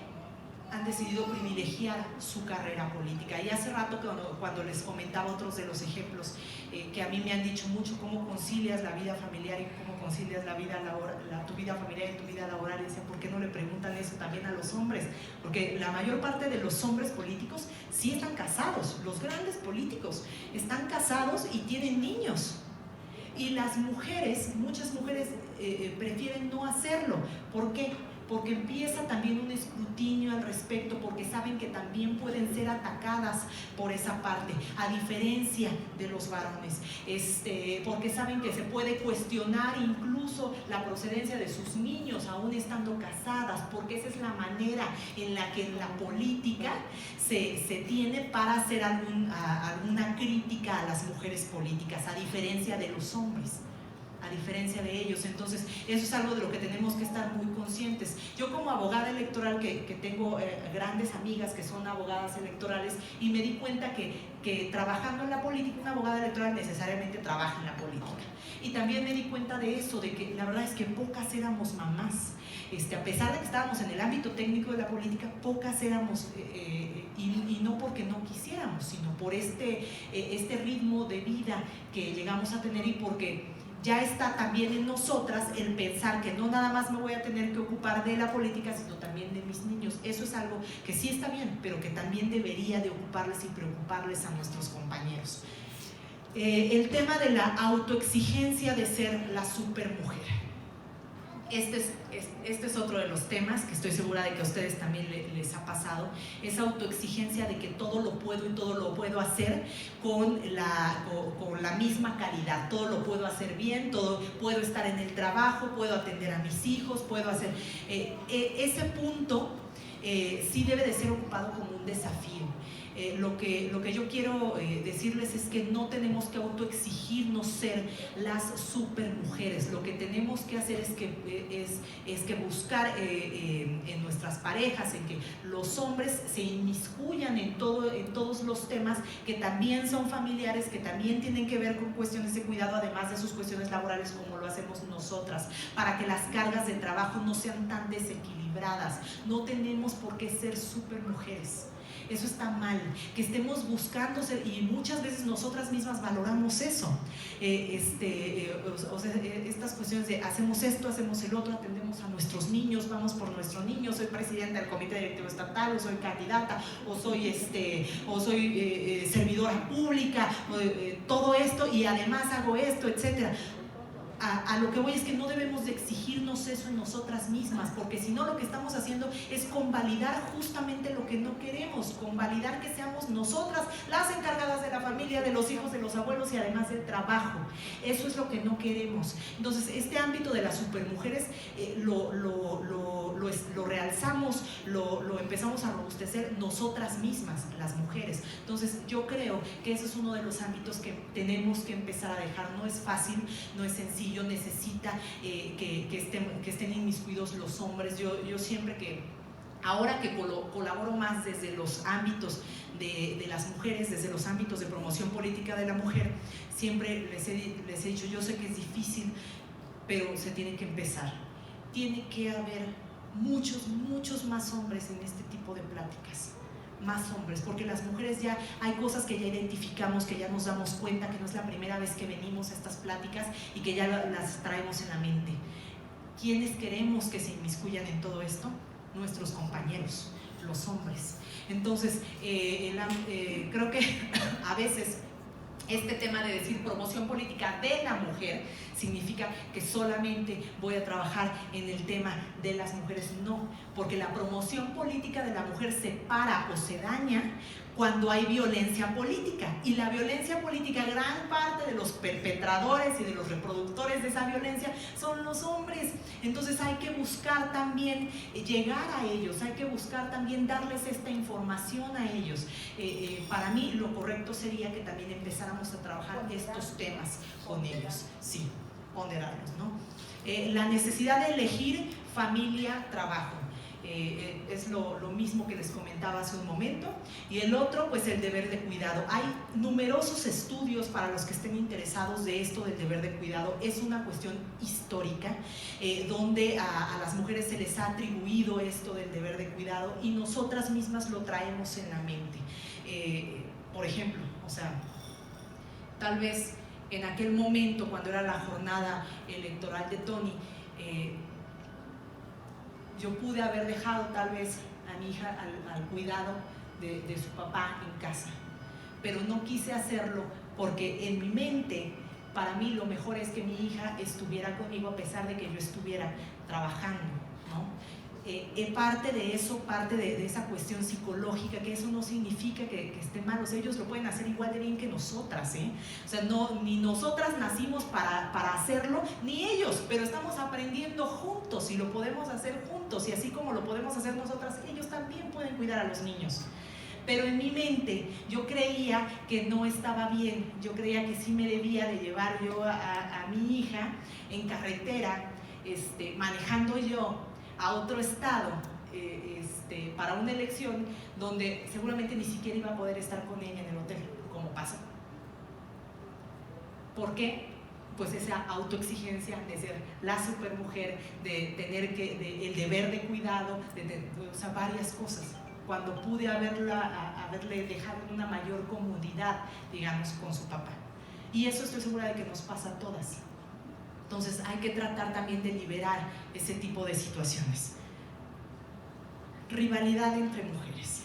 han decidido privilegiar su carrera política. Y hace rato cuando les comentaba otros de los ejemplos que a mí me han dicho mucho, cómo concilias la vida familiar y cómo concilias tu vida familiar y tu vida laboral, y decía, ¿por qué no le preguntan eso también a los hombres? Porque la mayor parte de los hombres políticos sí están casados, los grandes políticos están casados y tienen niños. Y las mujeres, muchas mujeres prefieren no hacerlo. ¿Por qué? Porque empieza también un escrutinio al respecto, porque saben que también pueden ser atacadas por esa parte, a diferencia de los varones, porque saben que se puede cuestionar incluso la procedencia de sus niños aún estando casadas, porque esa es la manera en la que en la política se tiene para hacer alguna crítica a las mujeres políticas, a diferencia de los hombres. A diferencia de ellos. Entonces eso es algo de lo que tenemos que estar muy conscientes. Yo como abogada electoral que tengo grandes amigas que son abogadas electorales, y me di cuenta que trabajando en la política, una abogada electoral necesariamente trabaja en la política, y también me di cuenta de eso, de que la verdad es que pocas éramos mamás, a pesar de que estábamos en el ámbito técnico de la política, pocas éramos, y no porque no quisiéramos, sino por este ritmo de vida que llegamos a tener, y porque ya está también en nosotras el pensar que no nada más me voy a tener que ocupar de la política, sino también de mis niños. Eso es algo que sí está bien, pero que también debería de ocuparles y preocuparles a nuestros compañeros. El tema de la autoexigencia de ser la supermujer. Este es otro de los temas que estoy segura de que a ustedes también les ha pasado, esa autoexigencia de que todo lo puedo y todo lo puedo hacer con la misma calidad, todo lo puedo hacer bien, todo puedo estar en el trabajo, puedo atender a mis hijos, puedo hacer… ese punto sí debe de ser ocupado como un desafío. Lo que yo quiero decirles es que no tenemos que autoexigirnos ser las supermujeres. Lo que tenemos que hacer es que buscar en nuestras parejas, en que los hombres se inmiscuyan en todos los temas que también son familiares, que también tienen que ver con cuestiones de cuidado, además de sus cuestiones laborales, como lo hacemos nosotras, para que las cargas de trabajo no sean tan desequilibradas. No tenemos por qué ser supermujeres. Eso está mal, que estemos buscando ser, y muchas veces nosotras mismas valoramos eso. O sea, estas cuestiones de hacemos esto, hacemos el otro, atendemos a nuestros niños, vamos por nuestros niños, soy presidenta del comité directivo estatal, o soy candidata, o soy servidora pública, todo esto, y además hago esto, etcétera. A lo que voy es que no debemos de exigirnos eso en nosotras mismas, porque si no, lo que estamos haciendo es convalidar justamente lo que no queremos, convalidar que seamos nosotras las encargadas de la familia, de los hijos, de los abuelos y además del trabajo. Eso es lo que no queremos. Entonces, este ámbito de las supermujeres lo realzamos, lo empezamos a robustecer nosotras mismas, las mujeres. Entonces, yo creo que ese es uno de los ámbitos que tenemos que empezar a dejar. No es fácil, no es sencillo, necesita que estén inmiscuidos los hombres. Yo siempre ahora que colaboro más desde los ámbitos de las mujeres, desde los ámbitos de promoción política de la mujer, siempre les he dicho, yo sé que es difícil, pero se tiene que empezar. Tiene que haber muchos más hombres en este tipo de pláticas. Más hombres, porque las mujeres ya hay cosas que ya identificamos, que ya nos damos cuenta que no es la primera vez que venimos a estas pláticas y que ya las traemos en la mente. ¿Quiénes queremos que se inmiscuyan en todo esto? Nuestros compañeros, los hombres. Entonces, creo que a veces este tema de decir promoción política de la mujer significa que solamente voy a trabajar en el tema de las mujeres. No, porque la promoción política de la mujer se para o se daña cuando hay violencia política, y la violencia política, gran parte de los perpetradores y de los reproductores de esa violencia son los hombres. Entonces hay que buscar también llegar a ellos, hay que buscar también darles esta información a ellos. Para mí lo correcto sería que también empezáramos a trabajar estos temas con ellos, sí, ponderarlos, ¿no? La necesidad de elegir familia, trabajo. Es lo mismo que les comentaba hace un momento. Y el otro, pues el deber de cuidado. Hay numerosos estudios para los que estén interesados de esto del deber de cuidado. Es una cuestión histórica, donde a las mujeres se les ha atribuido esto del deber de cuidado y nosotras mismas lo traemos en la mente. Por ejemplo, o sea, tal vez en aquel momento, cuando era la jornada electoral de Tony, yo pude haber dejado tal vez a mi hija al cuidado de su papá en casa, pero no quise hacerlo porque en mi mente, para mí lo mejor es que mi hija estuviera conmigo a pesar de que yo estuviera trabajando, ¿no? Parte de eso, parte de esa cuestión psicológica, que eso no significa que esté mal, o sea, ellos lo pueden hacer igual de bien que nosotras, o sea, ni nosotras nacimos para hacerlo, ni ellos, pero estamos aprendiendo juntos y lo podemos hacer juntos, y así como lo podemos hacer nosotras, ellos también pueden cuidar a los niños. Pero en mi mente yo creía que no estaba bien, yo creía que sí me debía de llevar yo a mi hija en carretera, manejando yo a otro estado para una elección donde seguramente ni siquiera iba a poder estar con ella en el hotel, como pasó. ¿Por qué? Pues esa autoexigencia de ser la supermujer, de tener el deber de cuidado, o sea, varias cosas, cuando pude haberle dejado en una mayor comodidad, digamos, con su papá. Y eso estoy segura de que nos pasa a todas. Entonces hay que tratar también de liberar ese tipo de situaciones. Rivalidad entre mujeres.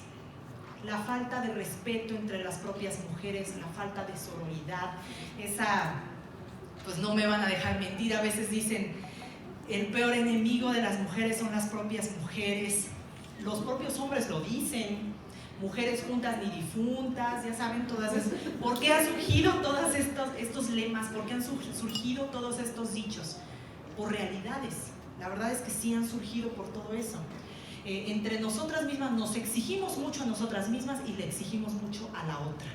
La falta de respeto entre las propias mujeres, la falta de sororidad, pues no me van a dejar mentir, a veces dicen, el peor enemigo de las mujeres son las propias mujeres. Los propios hombres lo dicen. Mujeres juntas ni difuntas, ya saben, todas esas. ¿Por qué han surgido todos estos lemas? ¿Por qué han surgido todos estos dichos? Por realidades. La verdad es que sí han surgido por todo eso. entre nosotras mismas nos exigimos mucho a nosotras mismas y le exigimos mucho a la otra,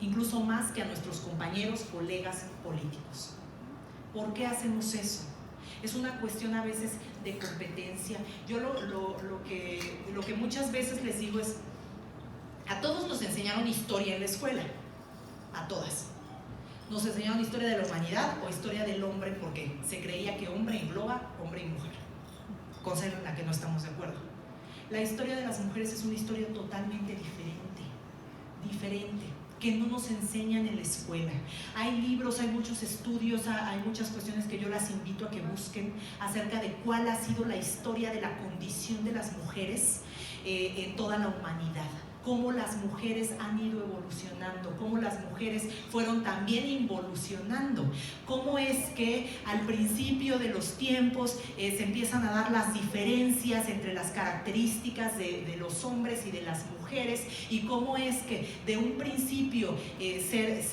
incluso más que a nuestros compañeros, colegas políticos. ¿Por qué hacemos eso? Es una cuestión a veces de competencia. Yo lo que muchas veces les digo es, a todos nos enseñaron historia en la escuela, a todas. Nos enseñaron historia de la humanidad o historia del hombre porque se creía que hombre engloba hombre y mujer, cosa en la que no estamos de acuerdo. La historia de las mujeres es una historia totalmente diferente, que no nos enseñan en la escuela. Hay libros, hay muchos estudios, hay muchas cuestiones que yo las invito a que busquen acerca de cuál ha sido la historia de la condición de las mujeres en toda la humanidad. Cómo las mujeres han ido evolucionando, cómo las mujeres fueron también involucionando, cómo es que al principio de los tiempos se empiezan a dar las diferencias entre las características de los hombres y de las mujeres, y cómo es que de un principio ser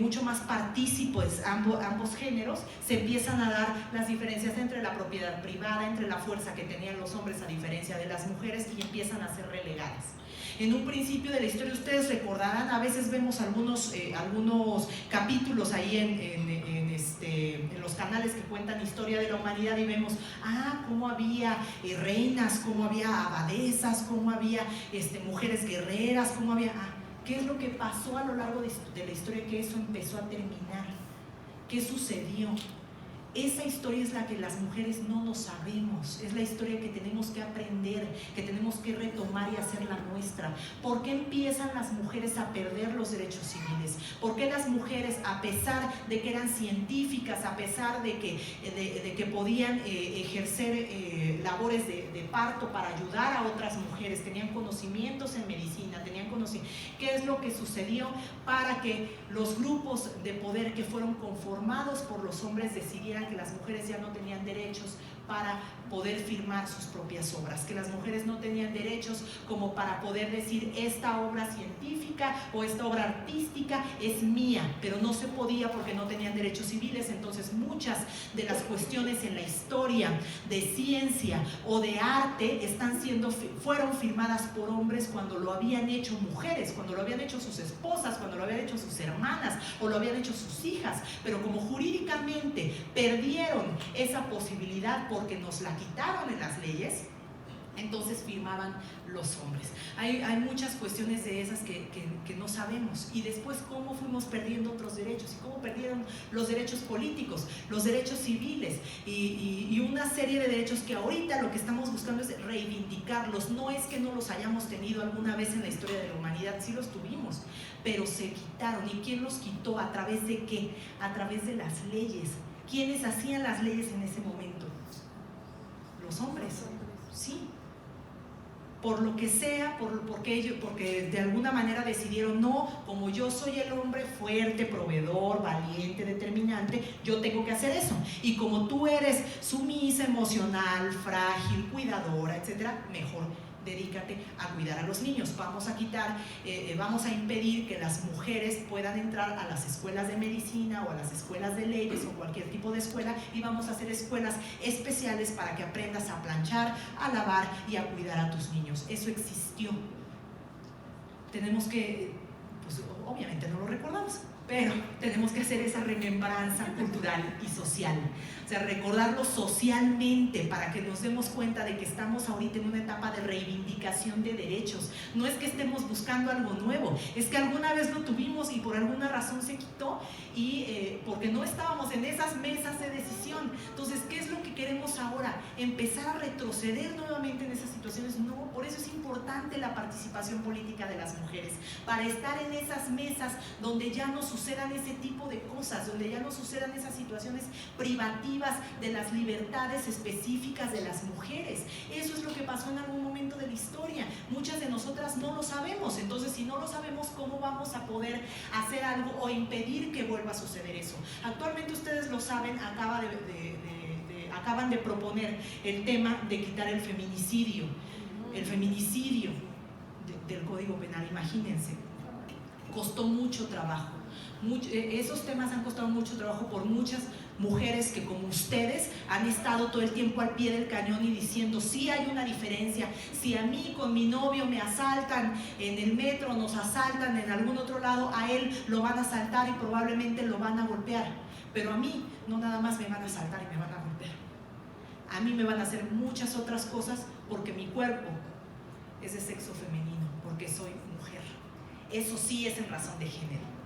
mucho más partícipes ambos géneros, se empiezan a dar las diferencias entre la propiedad privada, entre la fuerza que tenían los hombres a diferencia de las mujeres, y empiezan a ser relegadas. En un principio de la historia, ustedes recordarán, a veces vemos algunos capítulos ahí en los canales que cuentan historia de la humanidad, y vemos cómo había reinas, cómo había abadesas, cómo había mujeres guerreras, cómo había... ¿Qué es lo que pasó a lo largo de la historia que eso empezó a terminar? ¿Qué sucedió? Esa historia es la que las mujeres no nos sabemos, es la historia que tenemos que aprender, que tenemos que retomar y hacerla nuestra. ¿Por qué empiezan las mujeres a perder los derechos civiles? ¿Por qué las mujeres, a pesar de que eran científicas, a pesar de que podían ejercer labores de parto para ayudar a otras mujeres, tenían conocimientos en medicina, qué es lo que sucedió para que los grupos de poder que fueron conformados por los hombres decidieran que las mujeres ya no tenían derechos para poder firmar sus propias obras, que las mujeres no tenían derechos como para poder decir esta obra científica o esta obra artística es mía, pero no se podía porque no tenían derechos civiles. Entonces muchas de las cuestiones en la historia de ciencia o de arte fueron firmadas por hombres cuando lo habían hecho mujeres, cuando lo habían hecho sus esposas, cuando lo habían hecho sus hermanas o lo habían hecho sus hijas, pero como jurídicamente perdieron esa posibilidad porque nos la quitaron en las leyes, entonces firmaban los hombres. Hay muchas cuestiones de esas que no sabemos. Y después cómo fuimos perdiendo otros derechos, y cómo perdieron los derechos políticos, los derechos civiles y una serie de derechos que ahorita lo que estamos buscando es reivindicarlos. No es que no los hayamos tenido alguna vez en la historia de la humanidad, sí los tuvimos, pero se quitaron. ¿Y quién los quitó? ¿A través de qué? A través de las leyes. ¿Quiénes hacían las leyes en ese momento? Los hombres, sí. Por lo que sea, porque de alguna manera decidieron, no, como yo soy el hombre fuerte, proveedor, valiente, determinante, yo tengo que hacer eso. Y como tú eres sumisa, emocional, frágil, cuidadora, etcétera, mejor dedícate a cuidar a los niños. Vamos a impedir que las mujeres puedan entrar a las escuelas de medicina o a las escuelas de leyes o cualquier tipo de escuela, y vamos a hacer escuelas especiales para que aprendas a planchar, a lavar y a cuidar a tus niños. Eso existió. Tenemos que, pues obviamente no lo recordamos, pero tenemos que hacer esa remembranza cultural y social. O sea, recordarlo socialmente para que nos demos cuenta de que estamos ahorita en una etapa de reivindicación de derechos. No es que estemos buscando algo nuevo, es que alguna vez lo tuvimos y por alguna razón se quitó, y porque no estábamos en esas mesas de decisión. Entonces, ¿qué es lo que queremos ahora? ¿Empezar a retroceder nuevamente en esas situaciones? No, por eso es importante la participación política de las mujeres, para estar en esas mesas donde ya no sucedan ese tipo de cosas, donde ya no sucedan esas situaciones privativas de las libertades específicas de las mujeres. Eso es lo que pasó en algún momento de la historia. Muchas de nosotras no lo sabemos. Entonces, si no lo sabemos, ¿cómo vamos a poder hacer algo o impedir que vuelva a suceder eso? Actualmente, ustedes lo saben, acaban de proponer el tema de quitar el feminicidio del Código Penal. Imagínense, costó mucho trabajo. Esos temas han costado mucho trabajo por muchas mujeres que como ustedes han estado todo el tiempo al pie del cañón y diciendo sí hay una diferencia, si a mí con mi novio me asaltan en el metro, nos asaltan en algún otro lado, a él lo van a asaltar y probablemente lo van a golpear, pero a mí no nada más me van a asaltar y me van a golpear, a mí me van a hacer muchas otras cosas porque mi cuerpo es de sexo femenino, porque soy mujer. Eso sí es en razón de género.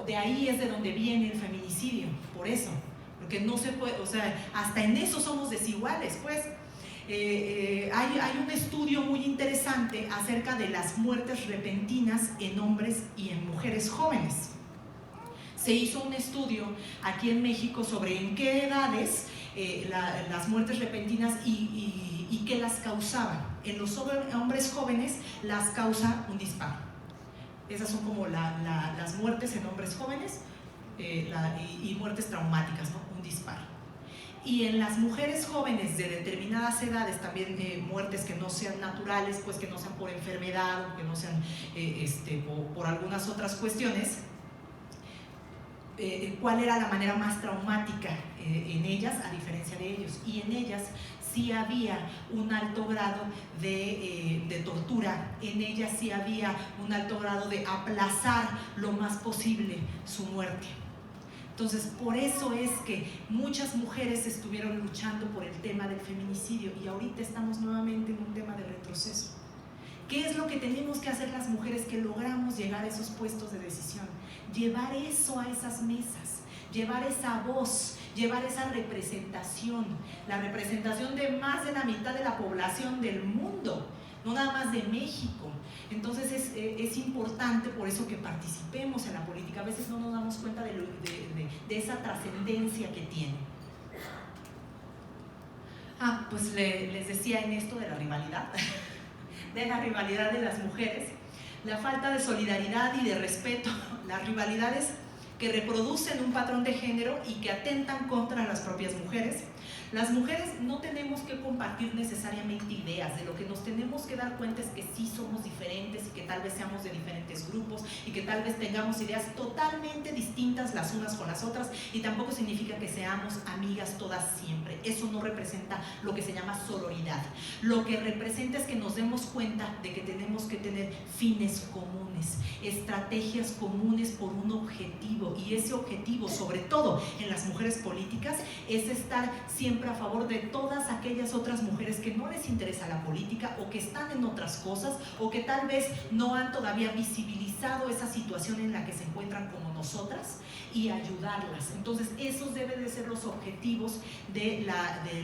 De ahí es de donde viene el feminicidio, por eso, porque no se puede, o sea, hasta en eso somos desiguales, pues. Hay un estudio muy interesante acerca de las muertes repentinas en hombres y en mujeres jóvenes. Se hizo un estudio aquí en México sobre en qué edades las muertes repentinas y qué las causaban. En los hombres jóvenes las causa un disparo. Esas son como las muertes en hombres jóvenes y muertes traumáticas, ¿no? Un disparo. Y en las mujeres jóvenes de determinadas edades, también muertes que no sean naturales, pues que no sean por enfermedad o que no sean por algunas otras cuestiones, cuál era la manera más traumática en ellas, a diferencia de ellos. Y en ellas sí había un alto grado de tortura, en ellas sí había un alto grado de aplazar lo más posible su muerte. Entonces, por eso es que muchas mujeres estuvieron luchando por el tema del feminicidio y ahorita estamos nuevamente en un tema de retroceso. ¿Qué es lo que tenemos que hacer las mujeres que logramos llegar a esos puestos de decisión? Llevar eso a esas mesas, llevar esa voz, llevar esa representación, la representación de más de la mitad de la población del mundo, no nada más de México. Entonces es importante por eso que participemos en la política. A veces no nos damos cuenta de esa trascendencia que tiene. Pues les decía en esto de la rivalidad, de la rivalidad de las mujeres, la falta de solidaridad y de respeto, las rivalidades que reproducen un patrón de género y que atentan contra las propias mujeres. Las mujeres no tenemos que compartir necesariamente ideas, de lo que nos tenemos que dar cuenta es que sí somos diferentes y que tal vez seamos de diferentes grupos y que tal vez tengamos ideas totalmente distintas las unas con las otras, y tampoco significa que seamos amigas todas siempre. Eso no representa lo que se llama sororidad. Lo que representa es que nos demos cuenta de que tenemos que tener fines comunes, estrategias comunes por un objetivo, y ese objetivo, sobre todo en las mujeres políticas, es estar siempre a favor de todas aquellas otras mujeres que no les interesa la política o que están en otras cosas o que tal vez no han todavía visibilizado esa situación en la que se encuentran como nosotras, y ayudarlas. Entonces esos deben de ser los objetivos de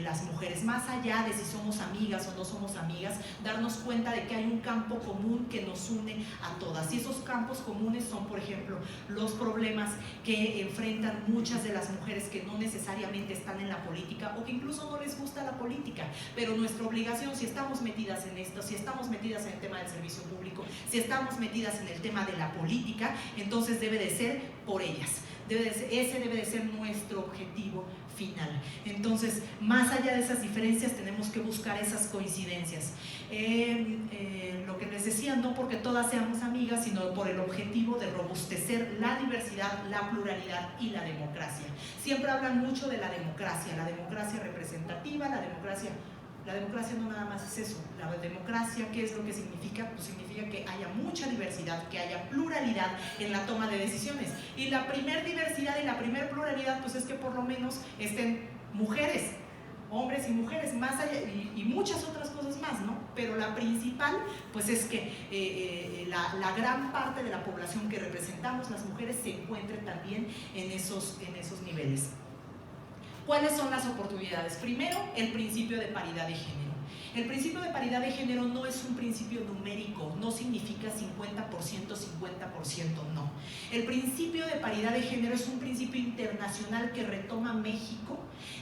las mujeres, más allá de si somos amigas o no somos amigas, darnos cuenta de que hay un campo común que nos une a todas, y esos campos comunes son, por ejemplo, los problemas que enfrentan muchas de las mujeres que no necesariamente están en la política o que incluso no les gusta la política, pero nuestra obligación, si estamos metidas en esto, si estamos metidas en el tema del servicio público, si estamos metidas en el tema de la política, entonces debe de ser por ellas. Ese debe de ser nuestro objetivo final. Entonces, más allá de esas diferencias, tenemos que buscar esas coincidencias. Lo que les decía, no porque todas seamos amigas, sino por el objetivo de robustecer la diversidad, la pluralidad y la democracia. Siempre hablan mucho de la democracia representativa, la democracia no nada más es eso. La democracia, ¿qué es lo que significa? Pues significa que haya mucha diversidad, que haya pluralidad en la toma de decisiones. Y la primer diversidad y la primer pluralidad, pues es que por lo menos estén mujeres, hombres y mujeres, más allá, y muchas otras cosas más, ¿no? Pero la principal, pues es que la gran parte de la población que representamos, las mujeres, se encuentre también en esos niveles. ¿Cuáles son las oportunidades? Primero, el principio de paridad de género. El principio de paridad de género no es un principio numérico, no significa 50%, 50%, no. El principio de paridad de género es un principio internacional que retoma México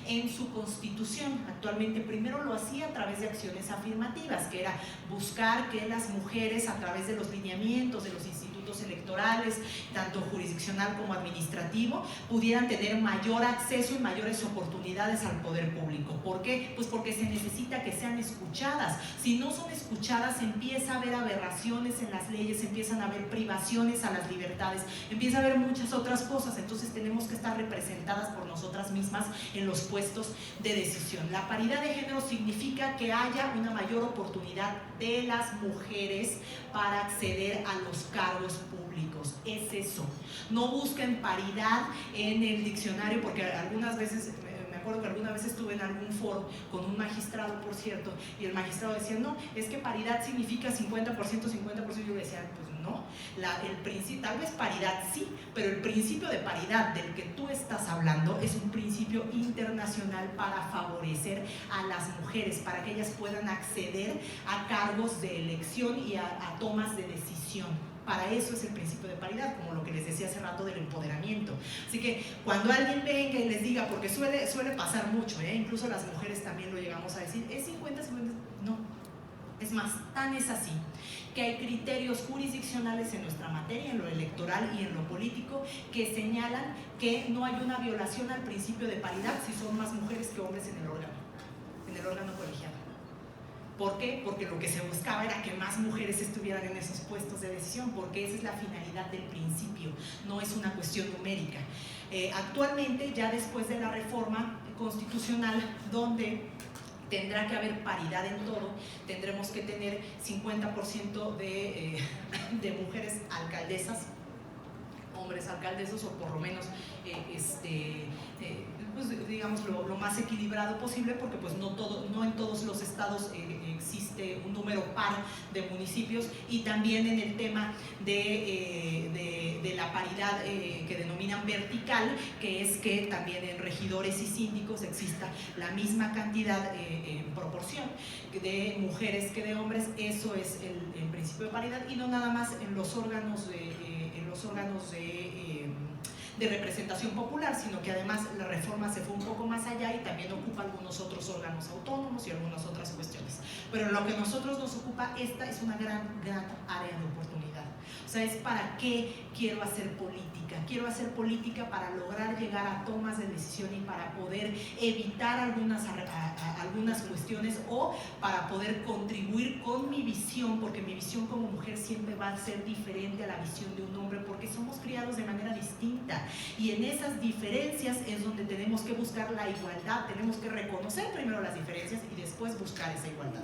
en su constitución. Actualmente primero lo hacía a través de acciones afirmativas, que era buscar que las mujeres, a través de los lineamientos de los institutos institutos electorales, tanto jurisdiccional como administrativo, pudieran tener mayor acceso y mayores oportunidades al poder público. ¿Por qué? Pues porque se necesita que sean escuchadas. Si no son escuchadas, empieza a haber aberraciones en las leyes, empiezan a haber privaciones a las libertades, empieza a haber muchas otras cosas. Entonces tenemos que estar representadas por nosotras mismas en los puestos de decisión. La paridad de género significa que haya una mayor oportunidad de las mujeres para acceder a los cargos públicos. Es eso. No busquen paridad en el diccionario, porque algunas veces, me acuerdo que alguna vez estuve en algún foro con un magistrado, por cierto, y el magistrado decía, no, es que paridad significa 50%, 50%. Yo decía, pues no, tal vez paridad sí, pero el principio de paridad del que tú estás hablando es un principio internacional para favorecer a las mujeres, para que ellas puedan acceder a cargos de elección y a tomas de decisión. Para eso es el principio de paridad, como lo que les decía hace rato del empoderamiento. Así que cuando alguien venga y les diga, porque suele pasar mucho, incluso las mujeres también lo llegamos a decir, es 50-50, no. Es más, tan es así que hay criterios jurisdiccionales en nuestra materia, en lo electoral y en lo político, que señalan que no hay una violación al principio de paridad si son más mujeres que hombres en el órgano colegiado. ¿Por qué? Porque lo que se buscaba era que más mujeres estuvieran en esos puestos de decisión, porque esa es la finalidad del principio, no es una cuestión numérica. Actualmente, ya después de la reforma constitucional, donde tendrá que haber paridad en todo, tendremos que tener 50% de mujeres alcaldesas, hombres alcaldesos, o por lo menos pues, digamos lo más equilibrado posible, porque pues no en todos los estados existe un número par de municipios, y también en el tema de la paridad que denominan vertical, que es que también en regidores y síndicos exista la misma cantidad en proporción de mujeres que de hombres. Eso es el principio de paridad, y no nada más en los órganos de representación popular, sino que además la reforma se fue un poco más allá y también ocupa algunos otros órganos autónomos y algunas otras cuestiones. Pero lo que a nosotros nos ocupa, esta es una gran área de oportunidad. O sea, es para qué quiero hacer política. Quiero hacer política para lograr llegar a tomas de decisión y para poder evitar algunas cuestiones, o para poder contribuir con mi visión, porque mi visión como mujer siempre va a ser diferente a la visión de un hombre, porque somos criados de manera distinta, y en esas diferencias es donde tenemos que buscar la igualdad. Tenemos que reconocer primero las diferencias y después buscar esa igualdad.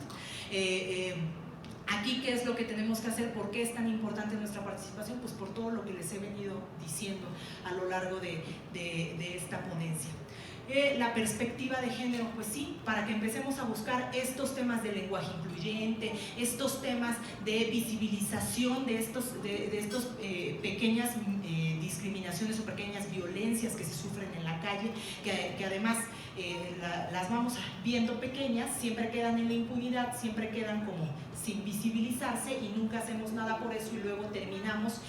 Aquí, ¿qué es lo que tenemos que hacer? ¿Por qué es tan importante nuestra participación? Pues por todo lo que les he venido diciendo a lo largo de esta ponencia. La perspectiva de género, pues sí, para que empecemos a buscar estos temas de lenguaje incluyente, estos temas de visibilización de estos pequeñas discriminaciones o pequeñas violencias que se sufren en la calle, que además las vamos viendo pequeñas, siempre quedan en la impunidad, siempre quedan como sin visibilizarse, y nunca hacemos nada por eso, y luego terminamos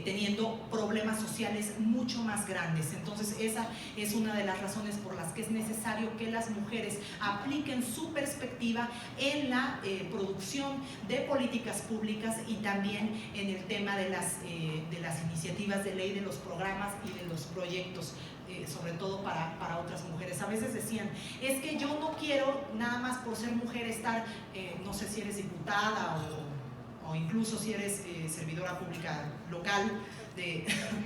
teniendo problemas sociales mucho más grandes. Entonces esa es una de las razones por las que es necesario que las mujeres apliquen su perspectiva en la producción de políticas públicas, y también en el tema de las iniciativas de ley, de los programas y de los proyectos, sobre todo para otras mujeres. A veces decían, es que yo no quiero nada más por ser mujer estar, no sé si eres diputada o incluso si eres servidora pública local de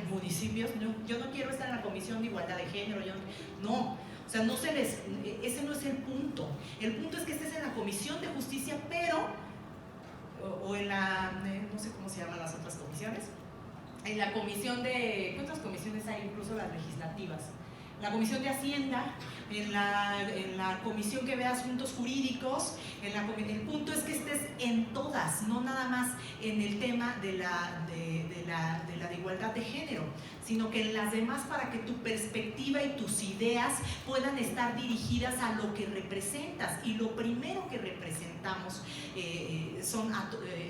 municipios, yo no quiero estar en la Comisión de Igualdad de Género, no, o sea, ese no es el punto. El punto es que estés en la Comisión de Justicia, pero, o en la, no sé cómo se llaman las otras comisiones, en la comisión de, ¿qué otras comisiones hay? Incluso las legislativas, la comisión de Hacienda, en la comisión que ve asuntos jurídicos, el punto es que estés en todas, no nada más en el tema de la igualdad de género, sino que en las demás, para que tu perspectiva y tus ideas puedan estar dirigidas a lo que representas. Y lo primero que representamos son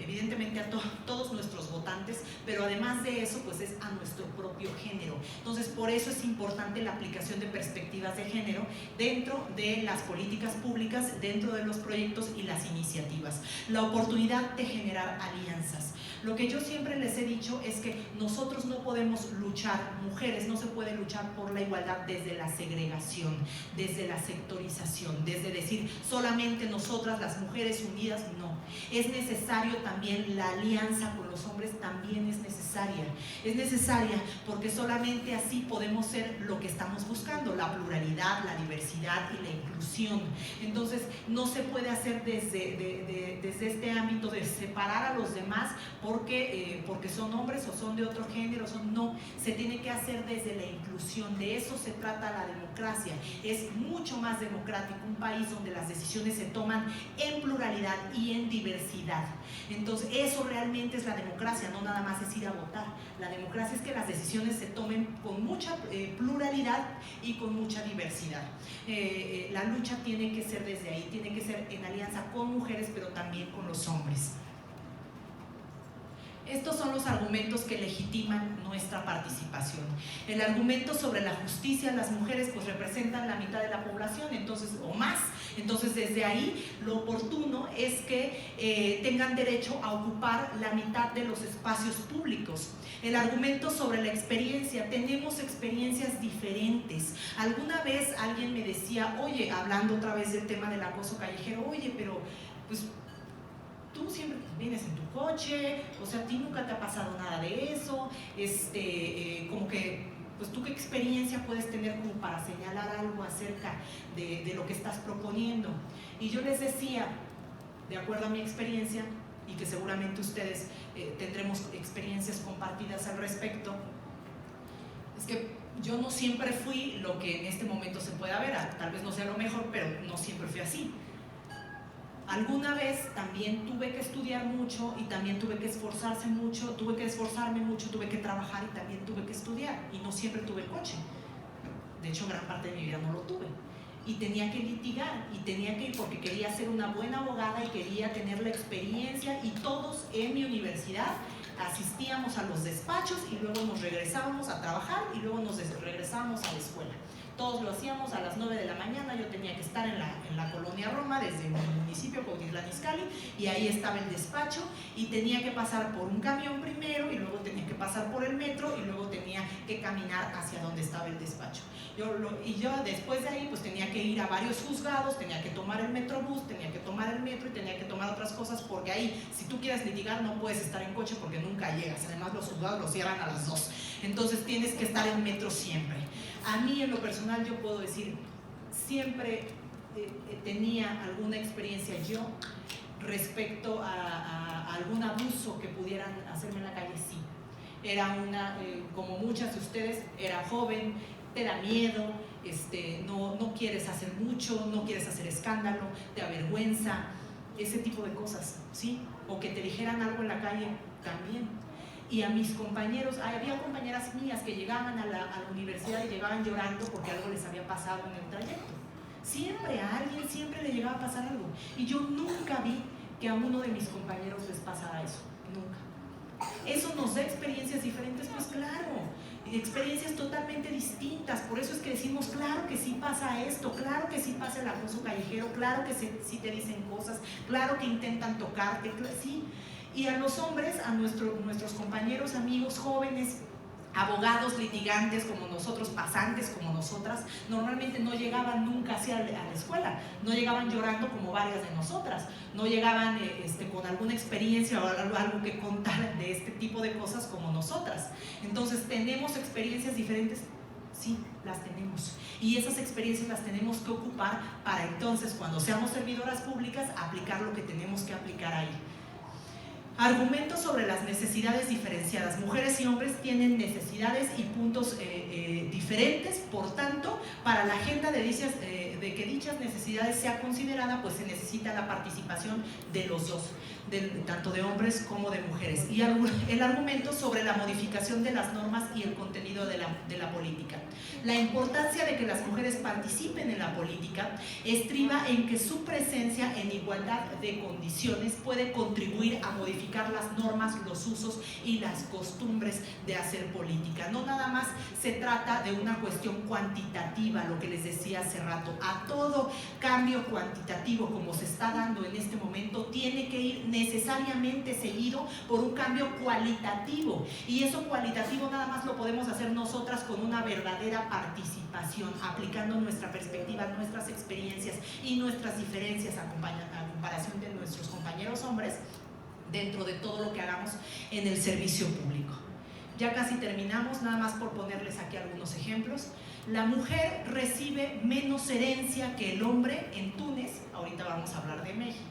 evidentemente a todos nuestros votantes, pero además de eso pues es a nuestro propio género. Entonces por eso es importante la aplicación de perspectivas de género, dentro de las políticas públicas, dentro de los proyectos y las iniciativas. La oportunidad de generar alianzas. Lo que yo siempre les he dicho es que nosotros no podemos luchar, mujeres, no se puede luchar por la igualdad desde la segregación, desde la sectorización, desde decir solamente nosotras las mujeres unidas, no. Es necesario también la alianza con los hombres, también es necesaria. Es necesaria porque solamente así podemos ser lo que estamos buscando, la pluralidad, la diversidad y la inclusión. Entonces no se puede hacer desde este ámbito de separar a los demás porque son hombres o son de otro género, no, se tiene que hacer desde la inclusión. De eso se trata la democracia. Es mucho más democrático un país donde las decisiones se toman en pluralidad y en diversidad. Entonces eso realmente es la democracia, no nada más es ir a votar. La democracia es que las decisiones se tomen con mucha pluralidad y con mucha diversidad. La lucha tiene que ser desde ahí, tiene que ser en alianza con mujeres, pero también con los hombres. Estos son los argumentos que legitiman nuestra participación. El argumento sobre la justicia, las mujeres pues representan la mitad de la población, entonces, o más. Entonces desde ahí lo oportuno es que tengan derecho a ocupar la mitad de los espacios públicos. El argumento sobre la experiencia, tenemos experiencias diferentes. Alguna vez alguien me decía, oye, hablando otra vez del tema del acoso callejero, oye, pero pues tú siempre vienes en tu coche, o sea, a ti nunca te ha pasado nada de eso, como que, pues tú qué experiencia puedes tener como para señalar algo acerca de lo que estás proponiendo. Y yo les decía, de acuerdo a mi experiencia, y que seguramente ustedes tendremos experiencias compartidas al respecto, es que yo no siempre fui lo que en este momento se pueda ver, tal vez no sea lo mejor, pero no siempre fui así. Alguna vez también tuve que estudiar mucho y también tuve que esforzarme mucho, tuve que trabajar y también tuve que estudiar, y no siempre tuve coche. De hecho, gran parte de mi vida no lo tuve. Y tenía que litigar, y tenía que ir porque quería ser una buena abogada y quería tener la experiencia, y todos en mi universidad asistíamos a los despachos y luego nos regresábamos a trabajar y luego nos regresábamos a la escuela. Todos lo hacíamos a las 9 de la mañana, yo tenía que estar en la colonia Roma, desde mi municipio, Cuautitlán Izcalli, y ahí estaba el despacho, y tenía que pasar por un camión primero, y luego tenía que pasar por el metro, y luego tenía que caminar hacia donde estaba el despacho. Yo después de ahí pues tenía que ir a varios juzgados, tenía que tomar el metrobús, tenía que tomar el metro y tenía que tomar otras cosas, porque ahí, si tú quieres litigar, no puedes estar en coche porque nunca llegas. Además, los juzgados los cierran a las 2, entonces tienes que estar en metro siempre. A mí, en lo personal, yo puedo decir, siempre tenía alguna experiencia yo respecto a algún abuso que pudieran hacerme en la calle. Sí, era como muchas de ustedes, era joven, te da miedo, no quieres hacer mucho, no quieres hacer escándalo, te avergüenza, ese tipo de cosas, ¿sí? O que te dijeran algo en la calle también. Y a mis compañeros, había compañeras mías que llegaban a la universidad y llegaban llorando porque algo les había pasado en el trayecto. Siempre a alguien, siempre le llegaba a pasar algo. Y yo nunca vi que a uno de mis compañeros les pasara eso, nunca. ¿Eso nos da experiencias diferentes? Pues claro, experiencias totalmente distintas. Por eso es que decimos, claro que sí pasa esto, claro que sí pasa el acoso callejero, claro que sí te dicen cosas, claro que intentan tocarte, sí. Y a los hombres, a nuestros compañeros, amigos, jóvenes, abogados, litigantes como nosotros, pasantes como nosotras, normalmente no llegaban nunca hacia la escuela, no llegaban llorando como varias de nosotras, no llegaban con alguna experiencia o algo que contar de este tipo de cosas como nosotras. Entonces, ¿tenemos experiencias diferentes? Sí, las tenemos. Y esas experiencias las tenemos que ocupar para entonces, cuando seamos servidoras públicas, aplicar lo que tenemos que aplicar ahí. Argumentos sobre las necesidades diferenciadas. Mujeres y hombres tienen necesidades y puntos diferentes, por tanto, para la agenda de que dichas necesidades sea considerada, pues se necesita la participación de los dos, tanto de hombres como de mujeres. Y el argumento sobre la modificación de las normas y el contenido de la política. La importancia de que las mujeres participen en la política estriba en que su presencia en igualdad de condiciones puede contribuir a modificar modificar las normas, los usos y las costumbres de hacer política. No nada más se trata de una cuestión cuantitativa, lo que les decía hace rato. A todo cambio cuantitativo como se está dando en este momento tiene que ir necesariamente seguido por un cambio cualitativo, y eso cualitativo nada más lo podemos hacer nosotras con una verdadera participación, aplicando nuestra perspectiva, nuestras experiencias y nuestras diferencias a comparación de nuestros compañeros hombres dentro de todo lo que hagamos en el servicio público. Ya casi terminamos, nada más por ponerles aquí algunos ejemplos. La mujer recibe menos herencia que el hombre en Túnez. Ahorita vamos a hablar de México.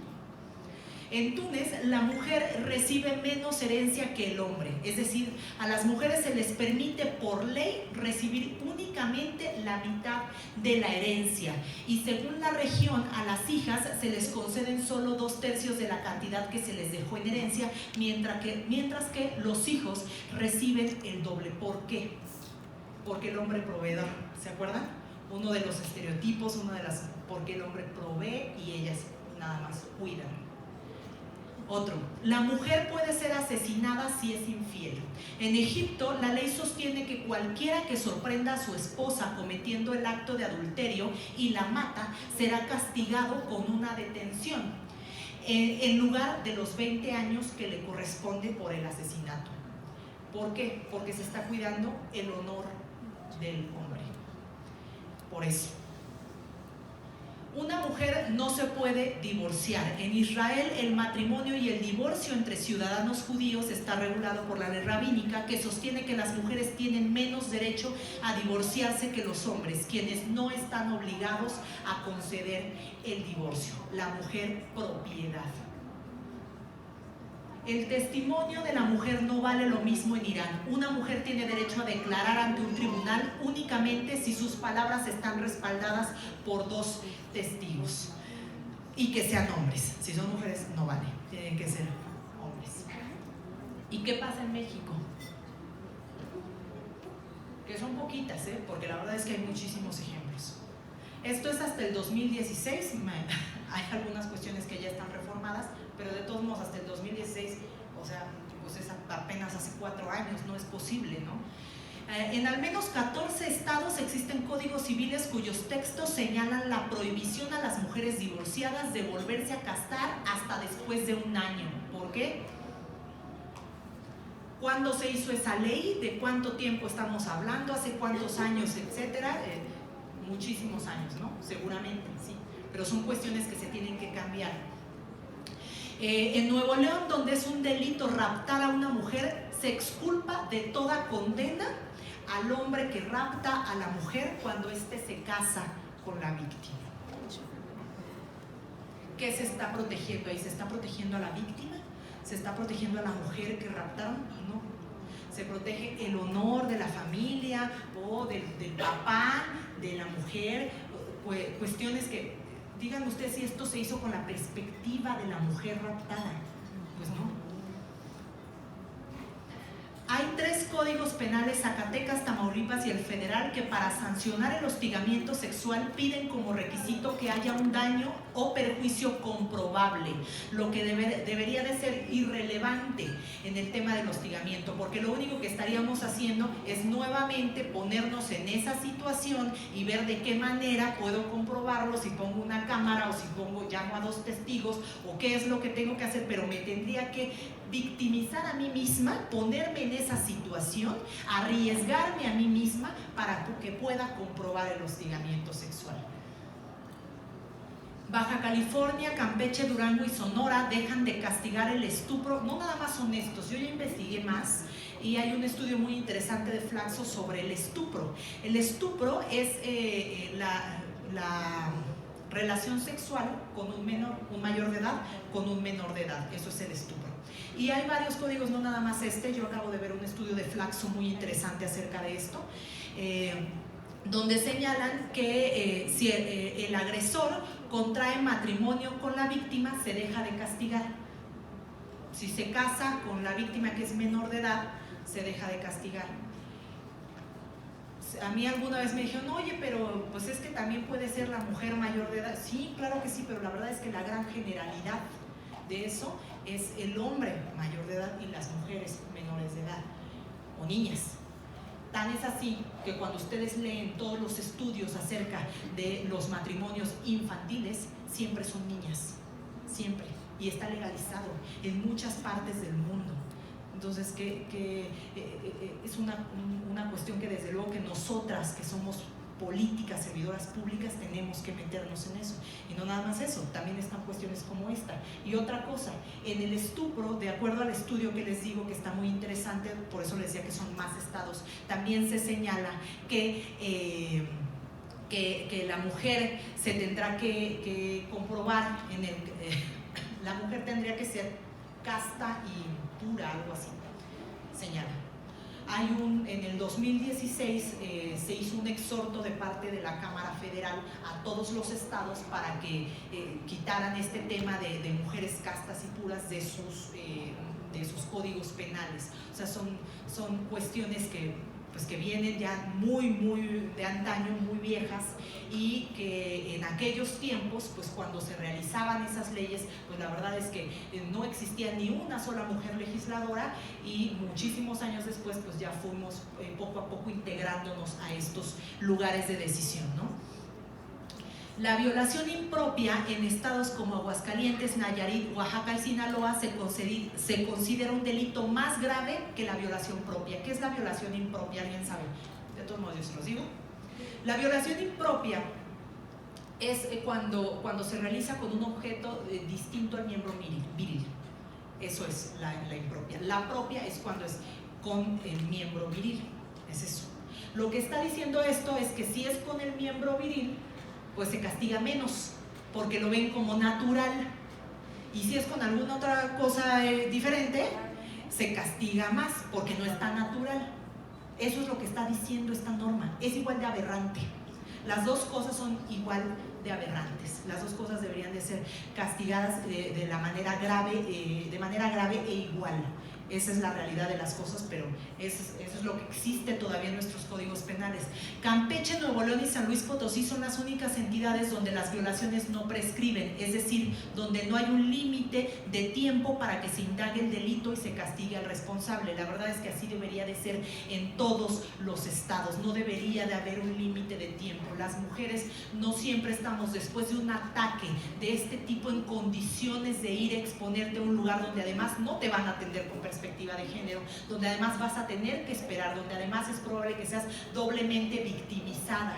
En Túnez, la mujer recibe menos herencia que el hombre, es decir, a las mujeres se les permite por ley recibir únicamente la mitad de la herencia, y según la región, a las hijas se les conceden solo 2/3 de la cantidad que se les dejó en herencia, mientras que los hijos reciben el doble. ¿Por qué? Porque el hombre proveedor, ¿se acuerdan? Uno de los estereotipos, porque el hombre provee y ellas nada más cuidan. Otro, la mujer puede ser asesinada si es infiel. En Egipto, la ley sostiene que cualquiera que sorprenda a su esposa cometiendo el acto de adulterio y la mata, será castigado con una detención, en lugar de los 20 años que le corresponde por el asesinato. ¿Por qué? Porque se está cuidando el honor del hombre. Por eso. Una mujer no se puede divorciar. En Israel, el matrimonio y el divorcio entre ciudadanos judíos está regulado por la ley rabínica, que sostiene que las mujeres tienen menos derecho a divorciarse que los hombres, quienes no están obligados a conceder el divorcio. La mujer propiedad. El testimonio de la mujer no vale lo mismo en Irán. Una mujer tiene derecho a declarar ante un tribunal únicamente si sus palabras están respaldadas por 2 testigos y que sean hombres. Si son mujeres no vale, tienen que ser hombres. ¿Y qué pasa en México? Que son poquitas, porque la verdad es que hay muchísimos ejemplos. Esto es hasta el 2016, hay algunas cuestiones que ya están reformadas, pero de todos modos hasta el 2016, o sea, pues es apenas hace 4 años, no es posible, ¿no? En al menos 14 estados existen códigos civiles cuyos textos señalan la prohibición a las mujeres divorciadas de volverse a casar hasta después de 1 año. ¿Por qué? ¿Cuándo se hizo esa ley? ¿De cuánto tiempo estamos hablando? ¿Hace cuántos años? Etcétera. Muchísimos años, ¿no? Seguramente, sí. Pero son cuestiones que se tienen que cambiar. En Nuevo León, donde es un delito raptar a una mujer, se exculpa de toda condena al hombre que rapta a la mujer cuando éste se casa con la víctima. ¿Qué se está protegiendo ahí? ¿Se está protegiendo a la víctima? ¿Se está protegiendo a la mujer que raptaron? No. Se protege el honor de la familia o del papá, de la mujer, cuestiones que, digan ustedes si esto se hizo con la perspectiva de la mujer raptada. Pues no. Hay 3 códigos penales, Zacatecas, Tamaulipas y el federal, que para sancionar el hostigamiento sexual piden como requisito que haya un daño o perjuicio comprobable, lo que debería de ser irrelevante en el tema del hostigamiento, porque lo único que estaríamos haciendo es nuevamente ponernos en esa situación y ver de qué manera puedo comprobarlo, si pongo una cámara o si llamo a 2 testigos o qué es lo que tengo que hacer, pero me tendría que victimizar a mí misma, ponerme en esa situación, arriesgarme a mí misma para que pueda comprobar el hostigamiento sexual. Baja California, Campeche, Durango y Sonora dejan de castigar el estupro. No nada más son estos, yo ya investigué más y hay un estudio muy interesante de Flaxo sobre el estupro. El estupro es la relación sexual con un mayor de edad con un menor de edad, eso es el estupro. Y hay varios códigos, no nada más yo acabo de ver un estudio de Flaxo muy interesante acerca de esto, donde señalan que si el agresor contrae matrimonio con la víctima, se deja de castigar. Si se casa con la víctima que es menor de edad, se deja de castigar. A mí alguna vez me dijeron, oye, pero pues es que también puede ser la mujer mayor de edad. Sí, claro que sí, pero la verdad es que la gran generalidad de eso es el hombre mayor de edad y las mujeres menores de edad o niñas. Tan es así que cuando ustedes leen todos los estudios acerca de los matrimonios infantiles, siempre son niñas, siempre, y está legalizado en muchas partes del mundo. Entonces, es una cuestión que desde luego que nosotras, que somos políticas, servidoras públicas, tenemos que meternos en eso. Y no nada más eso, también están cuestiones como esta. Y otra cosa, en el estupro, de acuerdo al estudio que les digo que está muy interesante, por eso les decía que son más estados, también se señala que la mujer se tendrá que comprobar, la mujer tendría que ser casta y pura, algo así, señala. En el 2016 se hizo un exhorto de parte de la Cámara Federal a todos los estados para que quitaran este tema de mujeres castas y puras de sus códigos penales. O sea, son cuestiones que vienen ya muy de antaño, muy viejas, y que en aquellos tiempos, pues cuando se realizaban esas leyes, pues la verdad es que no existía ni una sola mujer legisladora, y muchísimos años después pues ya fuimos poco a poco integrándonos a estos lugares de decisión, ¿no? La violación impropia en estados como Aguascalientes, Nayarit, Oaxaca y Sinaloa se considera un delito más grave que la violación propia. ¿Qué es la violación impropia? ¿Alguien sabe? De todos modos yo se los digo. La violación impropia es cuando se realiza con un objeto distinto al miembro viril. Eso es la impropia. La propia es cuando es con el miembro viril. Es eso. Lo que está diciendo esto es que si es con el miembro viril, pues se castiga menos, porque lo ven como natural. Y si es con alguna otra cosa diferente, se castiga más, porque no es tan natural. Eso es lo que está diciendo esta norma. Es igual de aberrante. Las dos cosas son igual de aberrantes. Las dos cosas deberían de ser castigadas de manera grave e igual. Esa es la realidad de las cosas, pero eso es lo que existe todavía en nuestros códigos penales. Campeche, Nuevo León y San Luis Potosí son las únicas entidades donde las violaciones no prescriben, es decir, donde no hay un límite de tiempo para que se indague el delito y se castigue al responsable. La verdad es que así debería de ser en todos los estados, no debería de haber un límite de tiempo. Las mujeres no siempre estamos después de un ataque de este tipo en condiciones de ir a exponerte a un lugar donde además no te van a atender con perspectiva de género, donde además vas a tener que esperar, donde además es probable que seas doblemente victimizada.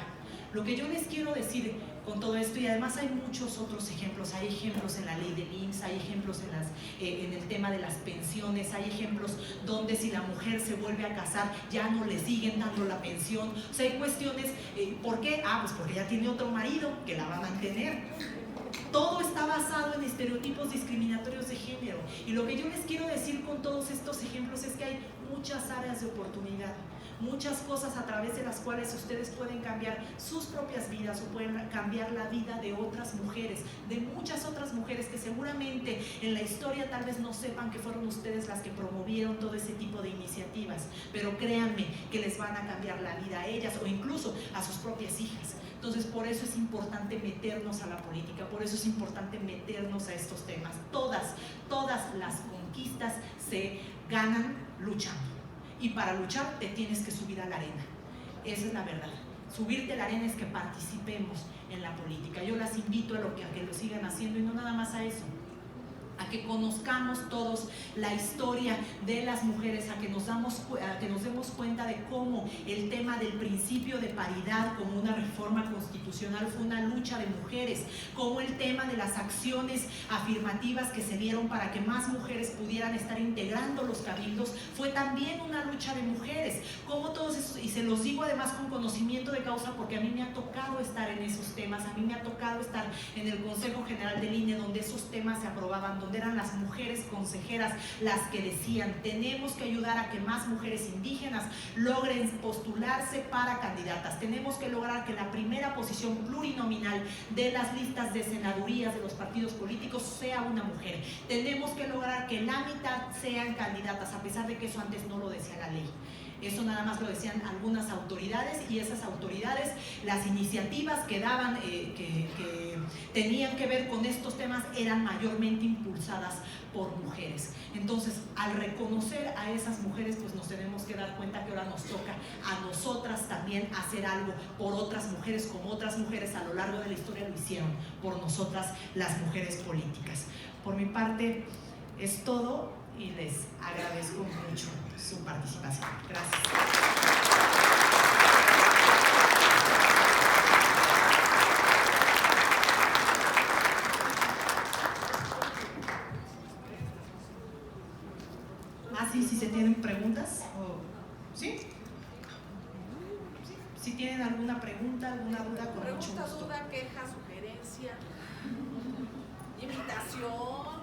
Lo que yo les quiero decir con todo esto, y además hay muchos otros ejemplos, hay ejemplos en la ley del IMSS, hay ejemplos en el tema de las pensiones, hay ejemplos donde si la mujer se vuelve a casar ya no le siguen dando la pensión. O sea, hay cuestiones, ¿por qué? Pues porque ya tiene otro marido que la va a mantener. Todo está basado en estereotipos discriminatorios de género. Y lo que yo les quiero decir con todos estos ejemplos es que hay muchas áreas de oportunidad, muchas cosas a través de las cuales ustedes pueden cambiar sus propias vidas o pueden cambiar la vida de otras mujeres, de muchas otras mujeres que seguramente en la historia tal vez no sepan que fueron ustedes las que promovieron todo ese tipo de iniciativas, pero créanme que les van a cambiar la vida a ellas o incluso a sus propias hijas. Entonces, por eso es importante meternos a la política, por eso es importante meternos a estos temas. Todas las conquistas se ganan luchando. Y para luchar te tienes que subir a la arena. Esa es la verdad. Subirte a la arena es que participemos en la política. Yo las invito a que lo sigan haciendo y no nada más a eso. A que conozcamos todos la historia de las mujeres, a que nos demos cuenta de cómo el tema del principio de paridad como una reforma constitucional fue una lucha de mujeres, cómo el tema de las acciones afirmativas que se dieron para que más mujeres pudieran estar integrando los cabildos fue también una lucha de mujeres, cómo todos esos, y se los digo además con conocimiento de causa porque a mí me ha tocado estar en esos temas, a mí me ha tocado estar en el Consejo General del INE donde esos temas se aprobaban, donde eran las mujeres consejeras las que decían tenemos que ayudar a que más mujeres indígenas logren postularse para candidatas, tenemos que lograr que la primera posición plurinominal de las listas de senadurías de los partidos políticos sea una mujer, tenemos que lograr que la mitad sean candidatas, a pesar de que eso antes no lo decía la ley. Eso nada más lo decían algunas autoridades y esas autoridades, las iniciativas que daban, que tenían que ver con estos temas eran mayormente impulsadas por mujeres. Entonces, al reconocer a esas mujeres, pues nos tenemos que dar cuenta que ahora nos toca a nosotras también hacer algo por otras mujeres, como otras mujeres a lo largo de la historia lo hicieron por nosotras, las mujeres políticas. Por mi parte es todo y les agradezco mucho su participación. Gracias. Así, si se tienen preguntas, ¿sí? Si tienen alguna pregunta, alguna duda, con mucho Pregunta, gusto. duda, queja, sugerencia, invitación.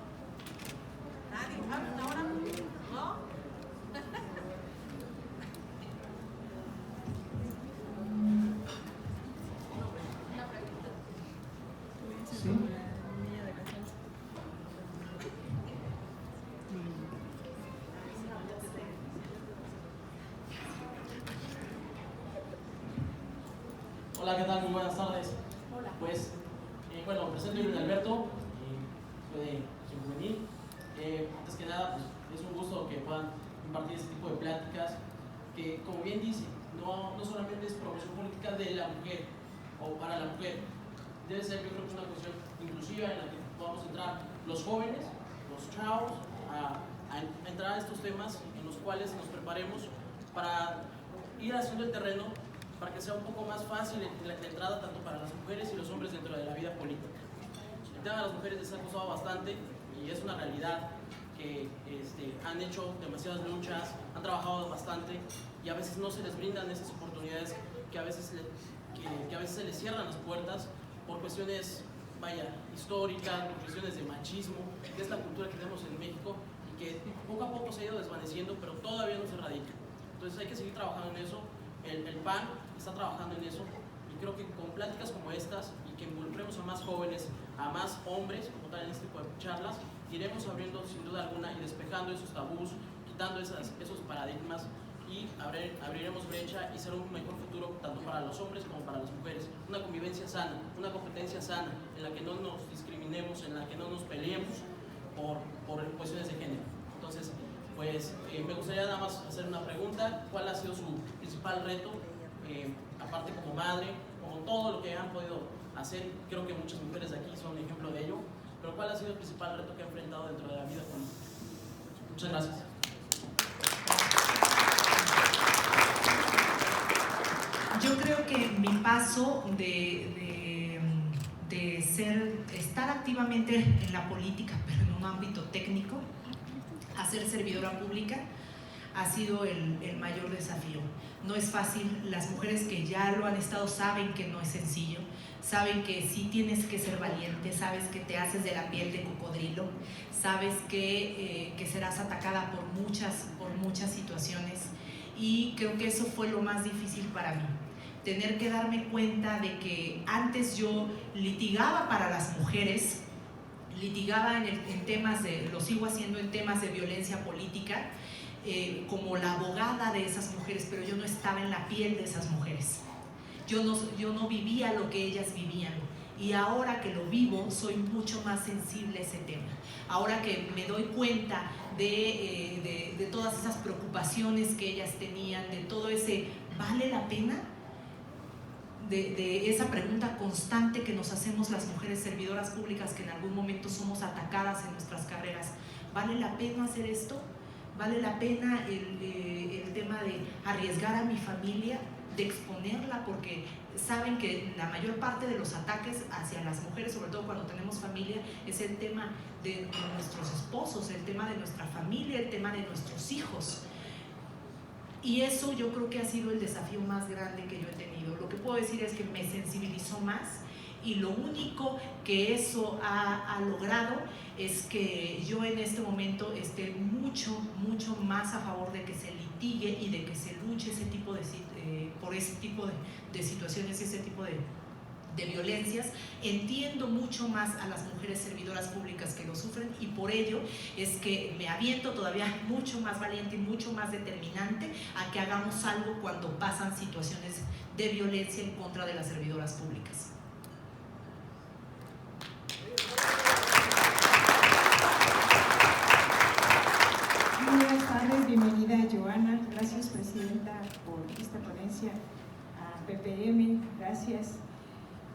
Nadie, hablan ahora, ¿no? Una pregunta. Sí. Hola, ¿qué tal? Muy buenas tardes. Hola. Pues, bueno, me presento Luis Alberto, soy de Acción Juvenil. Antes que nada, pues, es un gusto que puedan compartir este tipo de pláticas que, como bien dice, no solamente es promoción política de la mujer o para la mujer. Debe ser, yo creo que una cuestión inclusiva en la que podamos entrar los jóvenes, los chavos, a entrar a estos temas en los cuales nos preparemos para ir haciendo el terreno para que sea un poco más fácil la entrada tanto para las mujeres y los hombres dentro de la vida política. El tema de las mujeres les ha costado bastante y es una realidad que han hecho demasiadas luchas, han trabajado bastante y a veces no se les brindan esas oportunidades que a veces, que a veces se les cierran las puertas por cuestiones, históricas, por cuestiones de machismo, de esta cultura que tenemos en México y que poco a poco se ha ido desvaneciendo, pero todavía no se erradica. Entonces hay que seguir trabajando en eso. El PAN está trabajando en eso y creo que con pláticas como estas y que involucremos a más jóvenes, a más hombres, como tal en este tipo de charlas, iremos abriendo sin duda alguna y despejando esos tabús, quitando esos paradigmas y abriremos brecha y será un mejor futuro tanto para los hombres como para las mujeres. Una convivencia sana, una competencia sana en la que no nos discriminemos, en la que no nos peleemos por cuestiones de género. Entonces, pues me gustaría nada más hacer una pregunta. ¿Cuál ha sido su principal reto? Aparte como madre, como todo lo que han podido hacer, creo que muchas mujeres de aquí son un ejemplo de ello, pero ¿cuál ha sido el principal reto que ha enfrentado dentro de la vida política? Muchas gracias. Yo creo que mi paso de estar activamente en la política, pero en un ámbito técnico, a ser servidora pública, ha sido el mayor desafío. No es fácil, las mujeres que ya lo han estado saben que no es sencillo, saben que sí tienes que ser valiente, sabes que te haces de la piel de cocodrilo, sabes que serás atacada por muchas situaciones y creo que eso fue lo más difícil para mí. Tener que darme cuenta de que antes yo litigaba para las mujeres, litigaba en temas lo sigo haciendo en temas de violencia política, como la abogada de esas mujeres, pero yo no estaba en la piel de esas mujeres. Yo no vivía lo que ellas vivían. Y ahora que lo vivo, soy mucho más sensible a ese tema. Ahora que me doy cuenta de todas esas preocupaciones que ellas tenían, de todo ese, ¿vale la pena? De esa pregunta constante que nos hacemos las mujeres servidoras públicas que en algún momento somos atacadas en nuestras carreras. ¿Vale la pena hacer esto? ¿Vale la pena el tema de arriesgar a mi familia, de exponerla? Porque saben que la mayor parte de los ataques hacia las mujeres, sobre todo cuando tenemos familia, es el tema de nuestros esposos, el tema de nuestra familia, el tema de nuestros hijos. Y eso yo creo que ha sido el desafío más grande que yo he tenido. Lo que puedo decir es que me sensibilizó más y lo único que eso ha logrado es que yo en este momento esté mucho más a favor de que se litigue y de que se luche por ese tipo de situaciones, ese tipo de violencias. Entiendo mucho más a las mujeres servidoras públicas que lo sufren y por ello es que me aviento todavía mucho más valiente y mucho más determinante a que hagamos algo cuando pasan situaciones de violencia en contra de las servidoras públicas. gracias.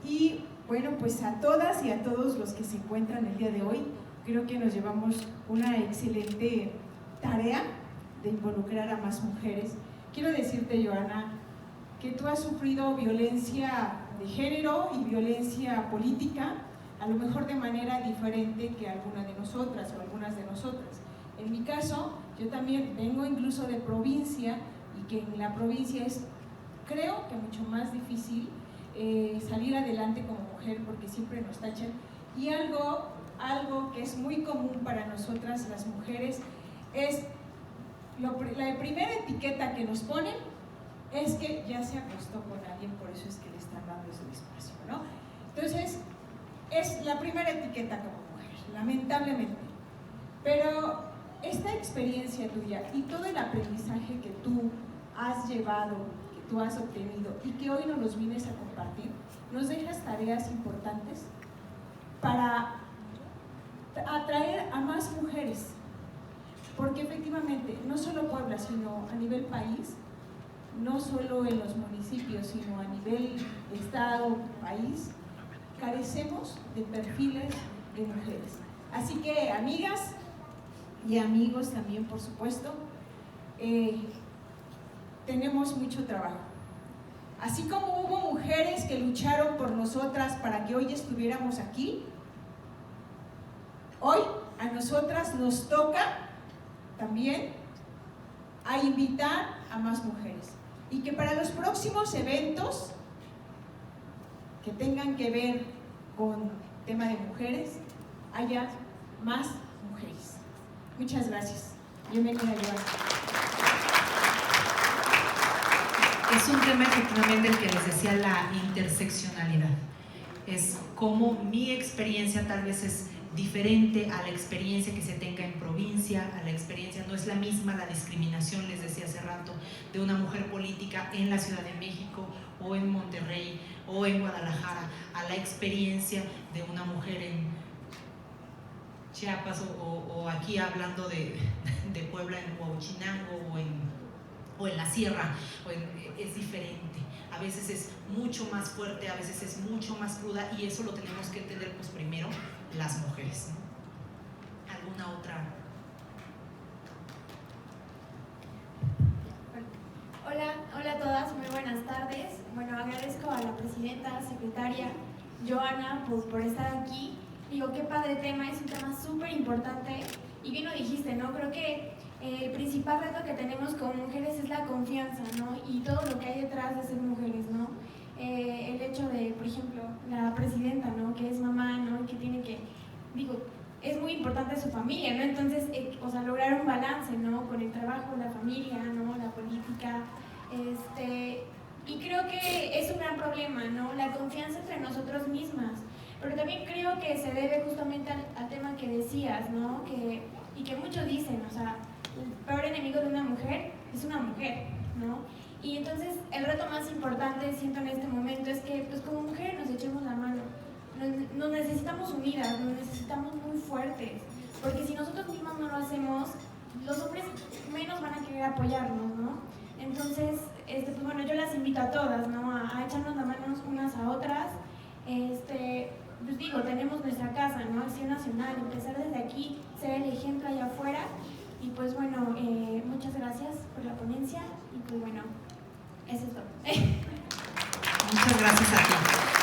Y bueno, pues a todas y a todos los que se encuentran el día de hoy, creo que nos llevamos una excelente tarea de involucrar a más mujeres. Quiero decirte, Joana, que tú has sufrido violencia de género y violencia política, a lo mejor de manera diferente que alguna de nosotras o algunas de nosotras. En mi caso, yo también vengo incluso de provincia, y que en la provincia es, creo que mucho más difícil salir adelante como mujer, porque siempre nos tachan. Y algo que es muy común para nosotras las mujeres es, la primera etiqueta que nos ponen es que ya se acostó con alguien, por eso es que le están dando ese espacio, ¿no? Entonces, es la primera etiqueta como mujer, lamentablemente. Pero esta experiencia tuya y todo el aprendizaje que tú has llevado, que tú has obtenido y que hoy nos los vienes a compartir, nos dejas tareas importantes para atraer a más mujeres. Porque efectivamente, no solo Puebla, sino a nivel país, no solo en los municipios, sino a nivel estado, país, carecemos de perfiles de mujeres. Así que, amigas y amigos también, por supuesto, tenemos mucho trabajo. Así como hubo mujeres que lucharon por nosotras para que hoy estuviéramos aquí, hoy a nosotras nos toca también a invitar a más mujeres, y que para los próximos eventos que tengan que ver con tema de mujeres haya más mujeres. Muchas gracias. Bienvenida, Joana. Es un tema efectivamente el que les decía, la interseccionalidad. Es como mi experiencia tal vez es diferente a la experiencia que se tenga en provincia, a la experiencia, no es la misma la discriminación, les decía hace rato, de una mujer política en la Ciudad de México o en Monterrey o en Guadalajara, a la experiencia de una mujer en Chiapas o aquí hablando de Puebla, en Huachinango o en la sierra, es diferente. A veces es mucho más fuerte, a veces es mucho más cruda, y eso lo tenemos que entender pues primero las mujeres, ¿no? ¿Alguna otra? Hola a todas, muy buenas tardes. Bueno, agradezco a la presidenta, secretaria Joana por estar aquí. Digo, qué padre tema, es un tema súper importante y bien lo dijiste, ¿no? Creo que el principal reto que tenemos como mujeres es la confianza, ¿no? Y todo lo que hay detrás de ser mujeres, ¿no? El hecho de, por ejemplo, la presidenta, ¿no? Que es mamá, ¿no? Y que tiene que, digo, es muy importante su familia, ¿no? Entonces, o sea, lograr un balance, ¿no? Con el trabajo, la familia, ¿no? La política, y creo que es un gran problema, ¿no? La confianza entre nosotros mismas, pero también creo que se debe justamente al tema que decías, ¿no? Y que muchos dicen, o sea, el peor enemigo de una mujer es una mujer, ¿no? Y entonces el reto más importante, siento en este momento, es que pues como mujeres nos echemos la mano. Nos necesitamos unidas, nos necesitamos muy fuertes, porque si nosotros mismas no lo hacemos, los hombres menos van a querer apoyarnos, ¿no? Entonces, pues bueno, yo las invito a todas, ¿no? A echarnos la mano unas a otras. Pues digo, tenemos nuestra casa, ¿no? Acción Nacional, empezar desde aquí, ser el ejemplo allá afuera. Y pues bueno, muchas gracias por la ponencia y pues bueno, eso es todo. Muchas gracias a ti.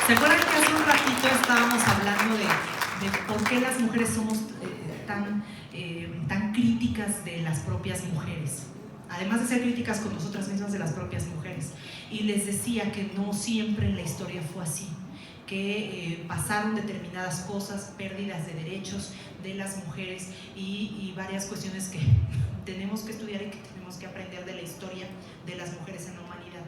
¿Se acuerdan que hace un ratito estábamos hablando de por qué las mujeres somos tan críticas de las propias mujeres? Además de ser críticas con nosotras mismas de las propias mujeres. Y les decía que no siempre en la historia fue así, que pasaron determinadas cosas, pérdidas de derechos de las mujeres y varias cuestiones que tenemos que estudiar y que tenemos que aprender de la historia de las mujeres en la humanidad.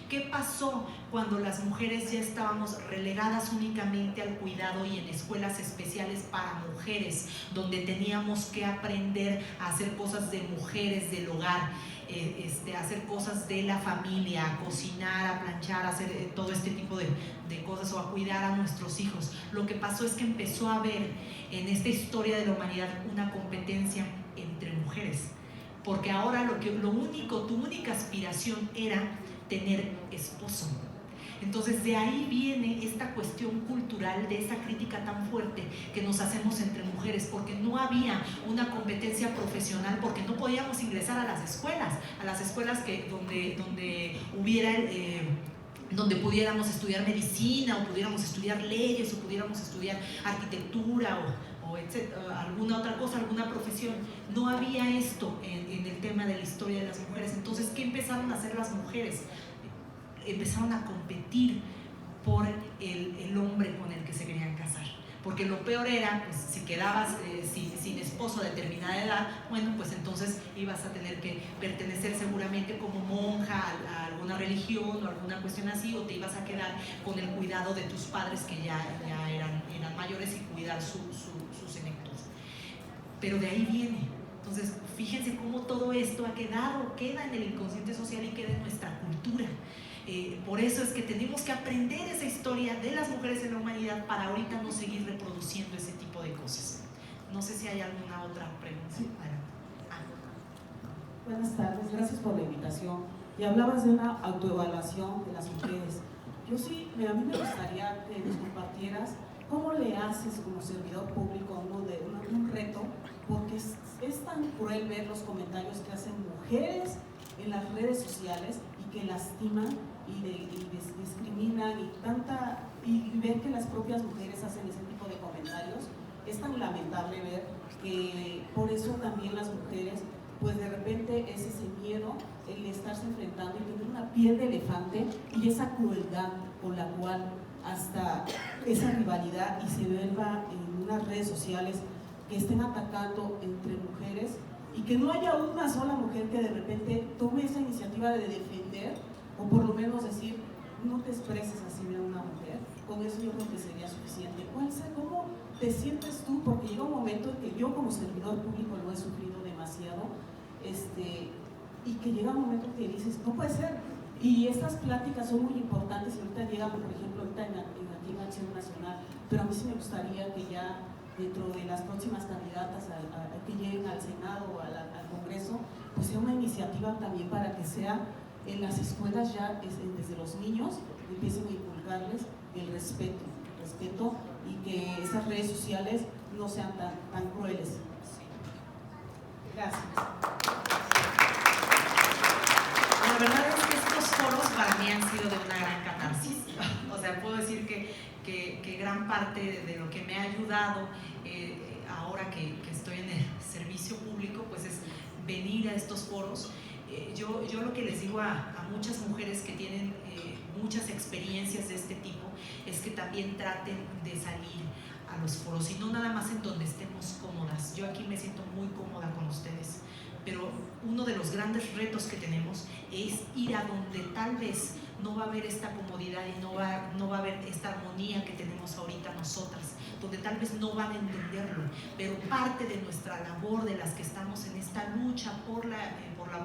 ¿Qué pasó cuando las mujeres ya estábamos relegadas únicamente al cuidado y en escuelas especiales para mujeres, donde teníamos que aprender a hacer cosas de mujeres del hogar, a hacer cosas de la familia, a cocinar, a planchar, a hacer todo este tipo de cosas, o a cuidar a nuestros hijos? Lo que pasó es que empezó a haber en esta historia de la humanidad una competencia entre mujeres, porque ahora tu única aspiración era tener esposo. Entonces de ahí viene esta cuestión cultural de esa crítica tan fuerte que nos hacemos entre mujeres, porque no había una competencia profesional, porque no podíamos ingresar a las escuelas que, donde hubiera donde pudiéramos estudiar medicina o pudiéramos estudiar leyes o pudiéramos estudiar arquitectura o alguna otra cosa, alguna profesión. No había esto en el tema de la historia de las mujeres. Entonces, ¿qué empezaron a hacer las mujeres? Empezaron a competir por el hombre con el que se querían casar. Porque lo peor era, pues, si quedabas sin esposo a determinada edad, bueno, pues entonces ibas a tener que pertenecer seguramente como monja a alguna religión o alguna cuestión así, o te ibas a quedar con el cuidado de tus padres que ya eran mayores y cuidar sus senectos. Pero de ahí viene. Entonces, fíjense cómo todo esto queda en el inconsciente social y queda en nuestra cultura. Por eso es que tenemos que aprender esa historia de las mujeres en la humanidad para ahorita no seguir reproduciendo ese tipo de cosas. No sé si hay alguna otra pregunta. Sí. Buenas tardes, gracias por la invitación. Y hablabas de una autoevaluación de las mujeres. A mí me gustaría que nos compartieras cómo le haces como servidor público un reto, porque es tan cruel ver los comentarios que hacen mujeres en las redes sociales y que lastiman y discriminan y ver que las propias mujeres hacen ese tipo de comentarios. Es tan lamentable ver que por eso también las mujeres, pues de repente es ese miedo, el estarse enfrentando y tener una piel de elefante y esa crueldad con la cual hasta esa rivalidad y se vuelva en unas redes sociales que estén atacando entre mujeres y que no haya una sola mujer que de repente tome esa iniciativa de defender o por lo menos decir, no te expreses así de una mujer. Con eso yo creo que sería suficiente. ¿Cómo te sientes tú? Porque llega un momento en que yo como servidor público lo he sufrido demasiado, y que llega un momento que dices, no puede ser. Y estas pláticas son muy importantes y ahorita llegan, por ejemplo, ahorita aquí en Acción Nacional, pero a mí sí me gustaría que ya dentro de las próximas candidatas que lleguen al Senado o al Congreso, pues sea una iniciativa también para que sea en las escuelas ya desde los niños empiecen a inculcarles el respeto y que esas redes sociales no sean tan crueles. Gracias. La verdad es que estos foros para mí han sido de una gran catarsis. O sea, puedo decir que gran parte de lo que me ha ayudado ahora que estoy en el servicio público, pues es venir a estos foros. Yo lo que les digo a muchas mujeres que tienen muchas experiencias de este tipo es que también traten de salir a los foros y no nada más en donde estemos cómodas. Yo aquí me siento muy cómoda con ustedes, pero uno de los grandes retos que tenemos es ir a donde tal vez no va a haber esta comodidad y no va a haber esta armonía que tenemos ahorita nosotras, donde tal vez no van a entenderlo, pero parte de nuestra labor, de las que estamos en esta lucha por la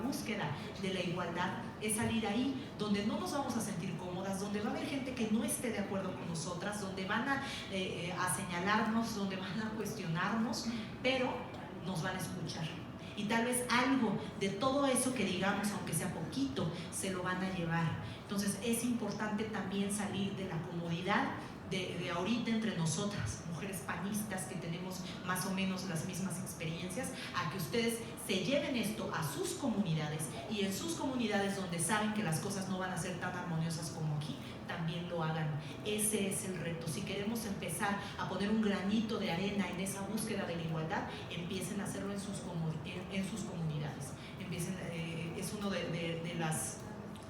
búsqueda de la igualdad, es salir ahí donde no nos vamos a sentir cómodas, donde va a haber gente que no esté de acuerdo con nosotras, donde van a señalarnos, donde van a cuestionarnos, pero nos van a escuchar. Y tal vez algo de todo eso que digamos, aunque sea poquito, se lo van a llevar. Entonces es importante también salir de la comodidad de ahorita entre nosotras, mujeres panistas que tenemos más o menos las mismas experiencias, a que ustedes se lleven esto a sus comunidades y en sus comunidades donde saben que las cosas no van a ser tan armoniosas como aquí, también lo hagan. Ese es el reto. Si queremos empezar a poner un granito de arena en esa búsqueda de la igualdad, empiecen a hacerlo en sus comunidades. Es uno de las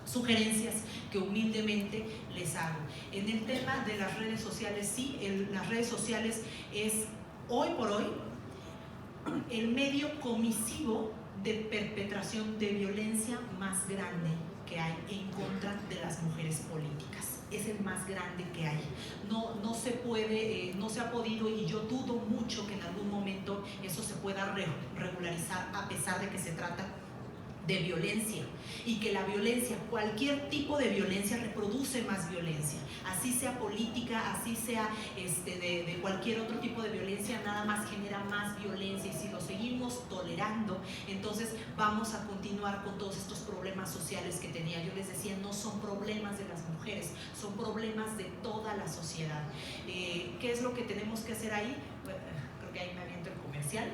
sugerencias que humildemente les hago. En el tema de las redes sociales, sí, las redes sociales es hoy por hoy el medio comisivo de perpetración de violencia más grande que hay en contra de las mujeres políticas. Es el más grande que hay. No se puede, no se ha podido, y yo dudo mucho que en algún momento eso se pueda regularizar, a pesar de que se trata de violencia, y que la violencia, cualquier tipo de violencia, reproduce más violencia, así sea política, así sea de cualquier otro tipo de violencia, nada más genera más violencia, y si lo seguimos tolerando, entonces vamos a continuar con todos estos problemas sociales que tenía. Yo les decía, no son problemas de las mujeres, son problemas de toda la sociedad. ¿Qué es lo que tenemos que hacer ahí? Bueno, creo que ahí me aviento el comercial.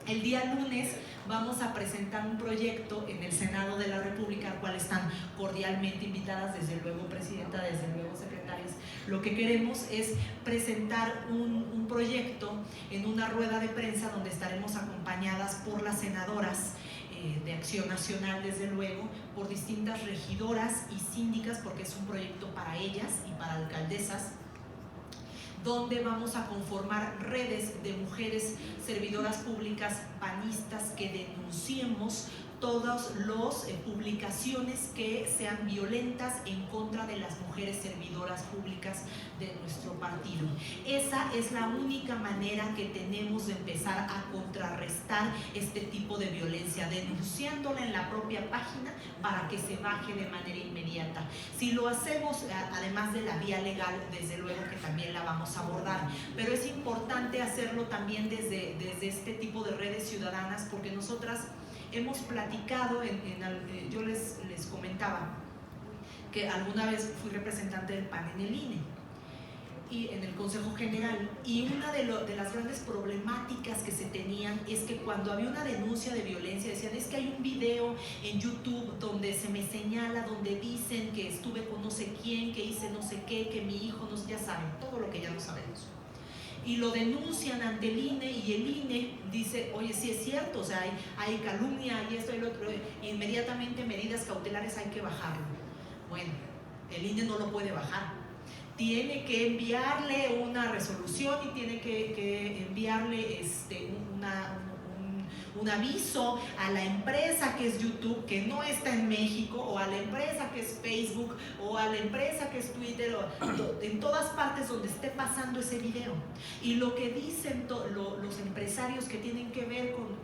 El día lunes vamos a presentar un proyecto en el Senado de la República, al cual están cordialmente invitadas, desde luego presidenta, desde luego secretarias. Lo que queremos es presentar un proyecto en una rueda de prensa donde estaremos acompañadas por las senadoras de Acción Nacional, desde luego, por distintas regidoras y síndicas, porque es un proyecto para ellas y para alcaldesas, donde vamos a conformar redes de mujeres servidoras públicas panistas que denunciemos todas las publicaciones que sean violentas en contra de las mujeres servidoras públicas de nuestro partido. Esa es la única manera que tenemos de empezar a contrarrestar este tipo de violencia, denunciándola en la propia página para que se baje de manera inmediata. Si lo hacemos, además de la vía legal, desde luego que también la vamos a abordar, pero es importante hacerlo también desde este tipo de redes ciudadanas, porque nosotras hemos platicado, yo les comentaba que alguna vez fui representante del PAN en el INE y en el Consejo General, y una de las grandes problemáticas que se tenían es que cuando había una denuncia de violencia decían, es que hay un video en YouTube donde se me señala, donde dicen que estuve con no sé quién, que hice no sé qué, que mi hijo, no sé, ya saben, todo lo que ya no sabemos. Y lo denuncian ante el INE, y el INE dice, oye, sí es cierto, o sea, hay calumnia, hay esto y lo otro, inmediatamente medidas cautelares, hay que bajarlo. Bueno, el INE no lo puede bajar, tiene que enviarle una resolución y tiene que enviarle un aviso a la empresa que es YouTube, que no está en México, o a la empresa que es Facebook, o a la empresa que es Twitter, o en todas partes donde esté pasando ese video. Y lo que dicen los empresarios que tienen que ver con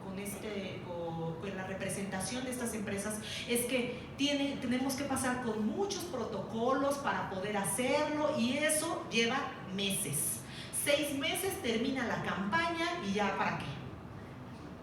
la representación de estas empresas es que tenemos que pasar con muchos protocolos para poder hacerlo, y eso lleva meses. 6 meses termina la campaña y ya, ¿para qué?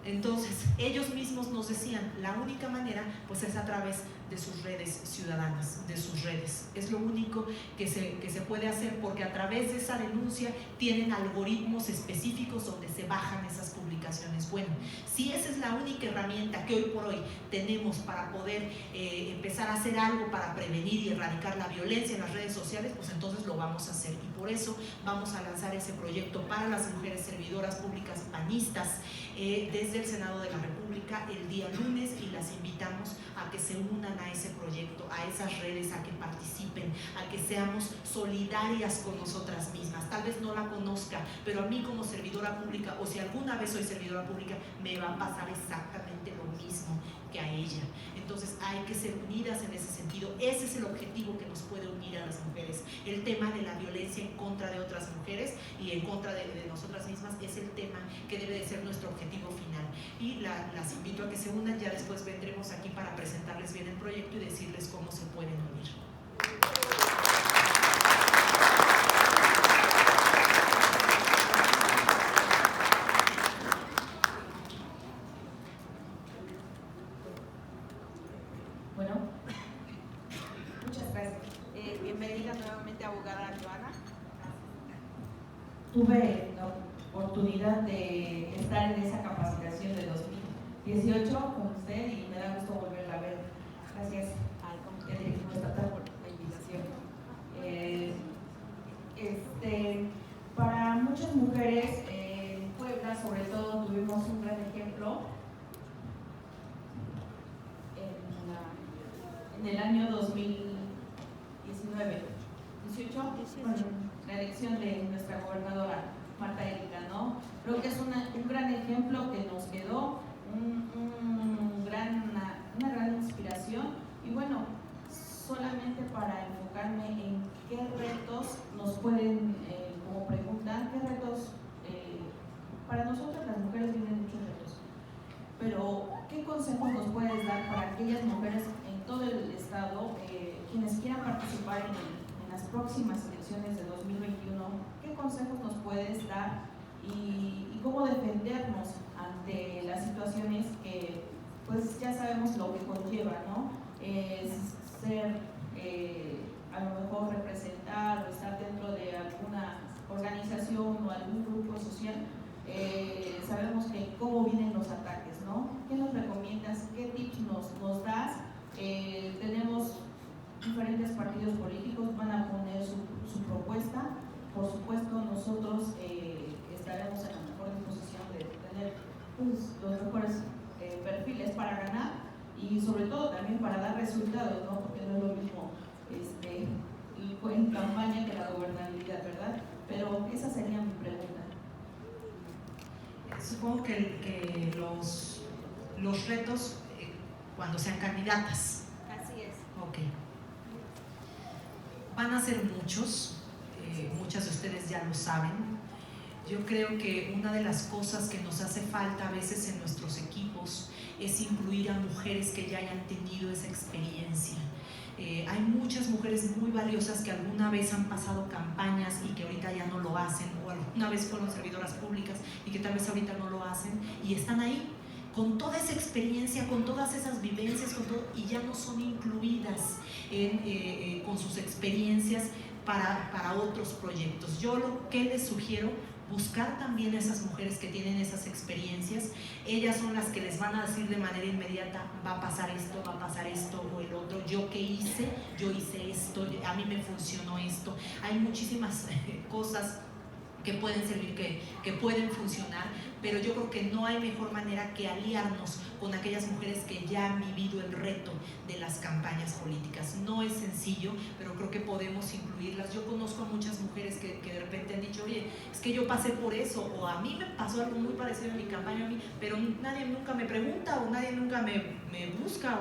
Entonces, ellos mismos nos decían, la única manera pues es a través de sus redes ciudadanas, de sus redes. Es lo único que se puede hacer, porque a través de esa denuncia tienen algoritmos específicos donde se bajan esas publicaciones. Bueno, si esa es la única herramienta que hoy por hoy tenemos para poder empezar a hacer algo para prevenir y erradicar la violencia en las redes sociales, pues entonces lo vamos a hacer. Y por eso vamos a lanzar ese proyecto para las mujeres servidoras públicas panistas desde el Senado de la República el día lunes, y las invitamos a que se unan a ese proyecto, a esas redes, a que participen, a que seamos solidarias con nosotras mismas. Tal vez no la conozca, pero a mí como servidora pública, o si alguna vez soy servidora pública, me va a pasar exactamente lo mismo que a ella. Entonces hay que ser unidas en ese sentido. Ese es el objetivo que nos puede unir a las mujeres. El tema de la violencia en contra de otras mujeres y en contra de nosotras mismas es el tema que debe de ser nuestro objetivo final. Y las invito a que se unan. Ya después vendremos aquí para presentarles bien el proyecto y decirles cómo se pueden unir. Bueno, muchas gracias. Bienvenida nuevamente, abogada Joana. Tuve la oportunidad de estar en esa capacitación de 2018 con usted y me da gusto volverla a ver. Gracias al Comité Directivo Estatal por la invitación. Para muchas mujeres en Puebla, sobre todo, tuvimos un gran ejemplo en el año 2019, 18, bueno, la elección de nuestra gobernadora Marta Erika, ¿no? Creo que es un gran ejemplo que nos quedó, una gran inspiración, y bueno, solamente para enfocarme en qué retos nos pueden, como preguntan, qué retos, para nosotras las mujeres vienen muchos retos, pero qué consejos nos puedes dar y cómo defendernos ante las situaciones que pues ya sabemos lo que conlleva, ¿no? Ser, a lo mejor representar o estar dentro de alguna organización o algún grupo social, sabemos que cómo vienen los ataques, ¿no? ¿Qué nos recomiendas? ¿Qué tips nos das? Tenemos diferentes partidos políticos, van a poner su propuesta. Por supuesto, nosotros estaremos en la mejor disposición de tener pues, los mejores perfiles para ganar y sobre todo también para dar resultados, ¿no? Porque no es lo mismo en campaña que la gobernabilidad, ¿verdad? Pero esa sería mi pregunta. Supongo que los retos cuando sean candidatas. Así es. Ok. Van a ser muchos, muchas de ustedes ya lo saben. Yo creo que una de las cosas que nos hace falta a veces en nuestros equipos es incluir a mujeres que ya hayan tenido esa experiencia. Hay muchas mujeres muy valiosas que alguna vez han pasado campañas y que ahorita ya no lo hacen, o alguna vez fueron servidoras públicas y que tal vez ahorita no lo hacen, y están ahí con toda esa experiencia, con todas esas vivencias, con todo, y ya no son incluidas con sus experiencias para otros proyectos. Yo lo que les sugiero, buscar también a esas mujeres que tienen esas experiencias. Ellas son las que les van a decir de manera inmediata, va a pasar esto o el otro. Yo qué hice, yo hice esto, a mí me funcionó esto. Hay muchísimas cosas que pueden servir, que pueden funcionar, pero yo creo que no hay mejor manera que aliarnos con aquellas mujeres que ya han vivido el reto de las campañas políticas. No es sencillo, pero creo que podemos incluirlas. Yo conozco a muchas mujeres que de repente han dicho, oye, es que yo pasé por eso, o a mí me pasó algo muy parecido en mi campaña, pero nadie nunca me pregunta, o nadie nunca me busca,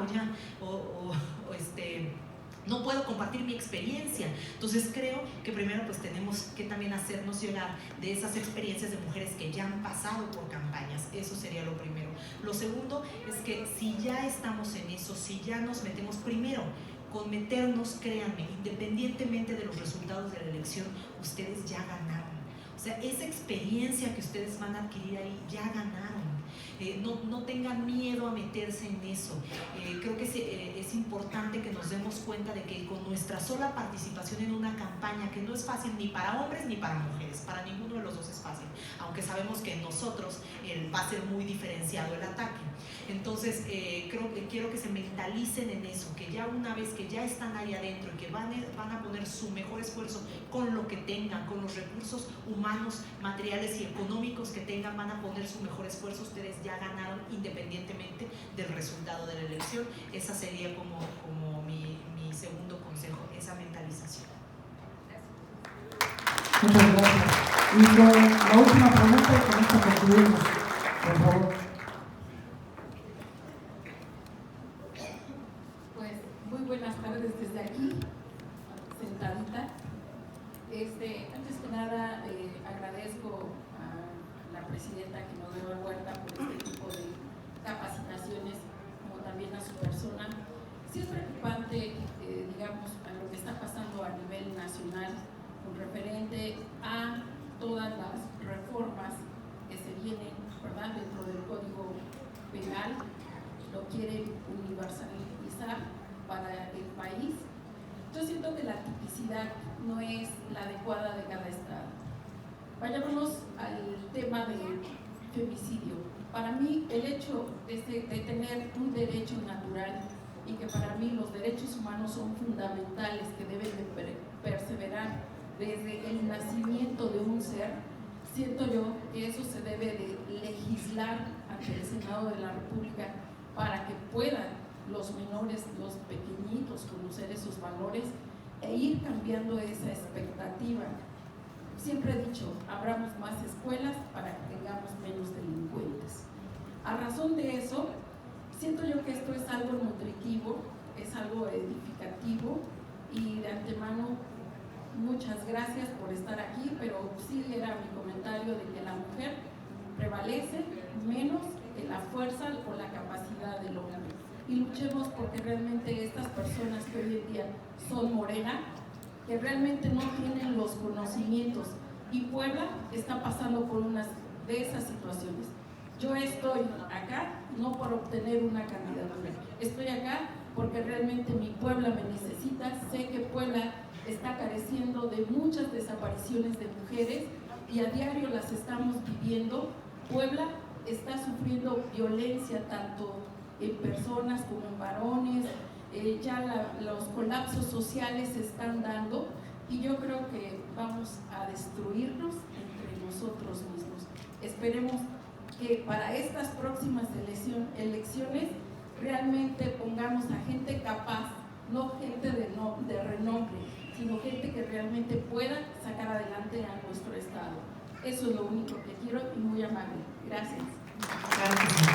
no puedo compartir mi experiencia. Entonces creo que primero pues tenemos que también hacernos llegar de esas experiencias de mujeres que ya han pasado por campañas. Eso sería lo primero. Lo segundo es que si ya estamos en eso, si ya nos metemos primero, con meternos, créanme, independientemente de los resultados de la elección, ustedes ya ganaron. O sea, esa experiencia que ustedes van a adquirir ahí, ya ganaron. No tengan miedo a meterse en eso. Creo que es importante que nos demos cuenta de que con nuestra sola participación en una campaña, que no es fácil ni para hombres ni para mujeres, para ninguno de los dos es fácil, aunque sabemos que en nosotros va a ser muy diferenciado el ataque. Entonces quiero que se mentalicen en eso, que ya una vez que ya están ahí adentro y que van a poner su mejor esfuerzo con lo que tengan, con los recursos humanos, materiales y económicos que tengan, van a poner su mejor esfuerzo. Ustedes ya ganaron independientemente del resultado de la elección. Esa sería como mi segundo consejo, esa mentalización. Muchas gracias. Y con la última pregunta, y con esto concluimos, por favor. Pues muy buenas tardes desde aquí, sentadita. Antes que nada, agradezco a la presidenta Genoveva Huerta por este tipo de capacitaciones, como también a su persona. Sí es preocupante, digamos, a lo que está pasando a nivel nacional con referente a todas las reformas que se vienen, ¿verdad?, dentro del Código Penal. Lo quieren universalizar para el país. Yo siento que la tipicidad no es la adecuada de cada estado. Vayámonos al tema del femicidio. Para mí, el hecho de tener un derecho natural y que para mí los derechos humanos son fundamentales, que deben de perseverar desde el nacimiento de un ser, siento yo que eso se debe de legislar ante el Senado de la República para que puedan los menores, los pequeñitos, conocer esos valores e ir cambiando esa expectativa. Siempre he dicho, abramos más escuelas para que tengamos menos delincuentes. A razón de eso, siento yo que esto es algo nutritivo, es algo edificativo, y de antemano muchas gracias por estar aquí, pero sí era mi comentario de que la mujer prevalece menos que la fuerza o la capacidad del hombre. Y luchemos porque realmente estas personas que hoy en día son Morena, que realmente no tienen los conocimientos y Puebla está pasando por unas de esas situaciones. Yo estoy acá no por obtener una candidatura, estoy acá porque realmente mi Puebla me necesita. Sé que Puebla está careciendo de muchas desapariciones de mujeres y a diario las estamos viviendo. Puebla está sufriendo violencia tanto en personas como en varones, los colapsos sociales se están dando y yo creo que vamos a destruirnos entre nosotros mismos. Esperemos que para estas próximas elecciones realmente pongamos a gente capaz, no gente de renombre, sino gente que realmente pueda sacar adelante a nuestro estado. Eso es lo único que quiero y muy amable. Gracias. Claro que sí.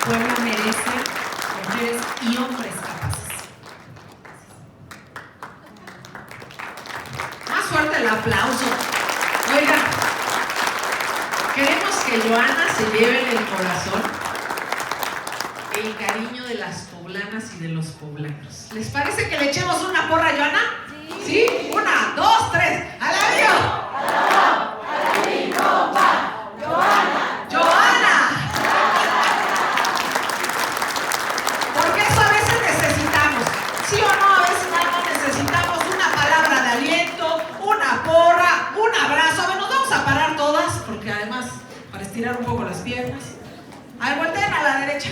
Puebla merece mujeres y hombres capaces. Más fuerte el aplauso. Oigan, queremos que Joana se lleve en el corazón el cariño de las poblanas y de los poblanos. ¿Les parece que le echemos una porra a Joana? ¿Sí? 1, 2, 3. ¡A la ¡Joana! Porque eso a veces necesitamos, ¿sí o no? A veces nada más necesitamos una palabra de aliento, una porra, un abrazo. A ver, nos vamos a parar todas, porque además, para estirar un poco las piernas. A ver, volteen a la derecha.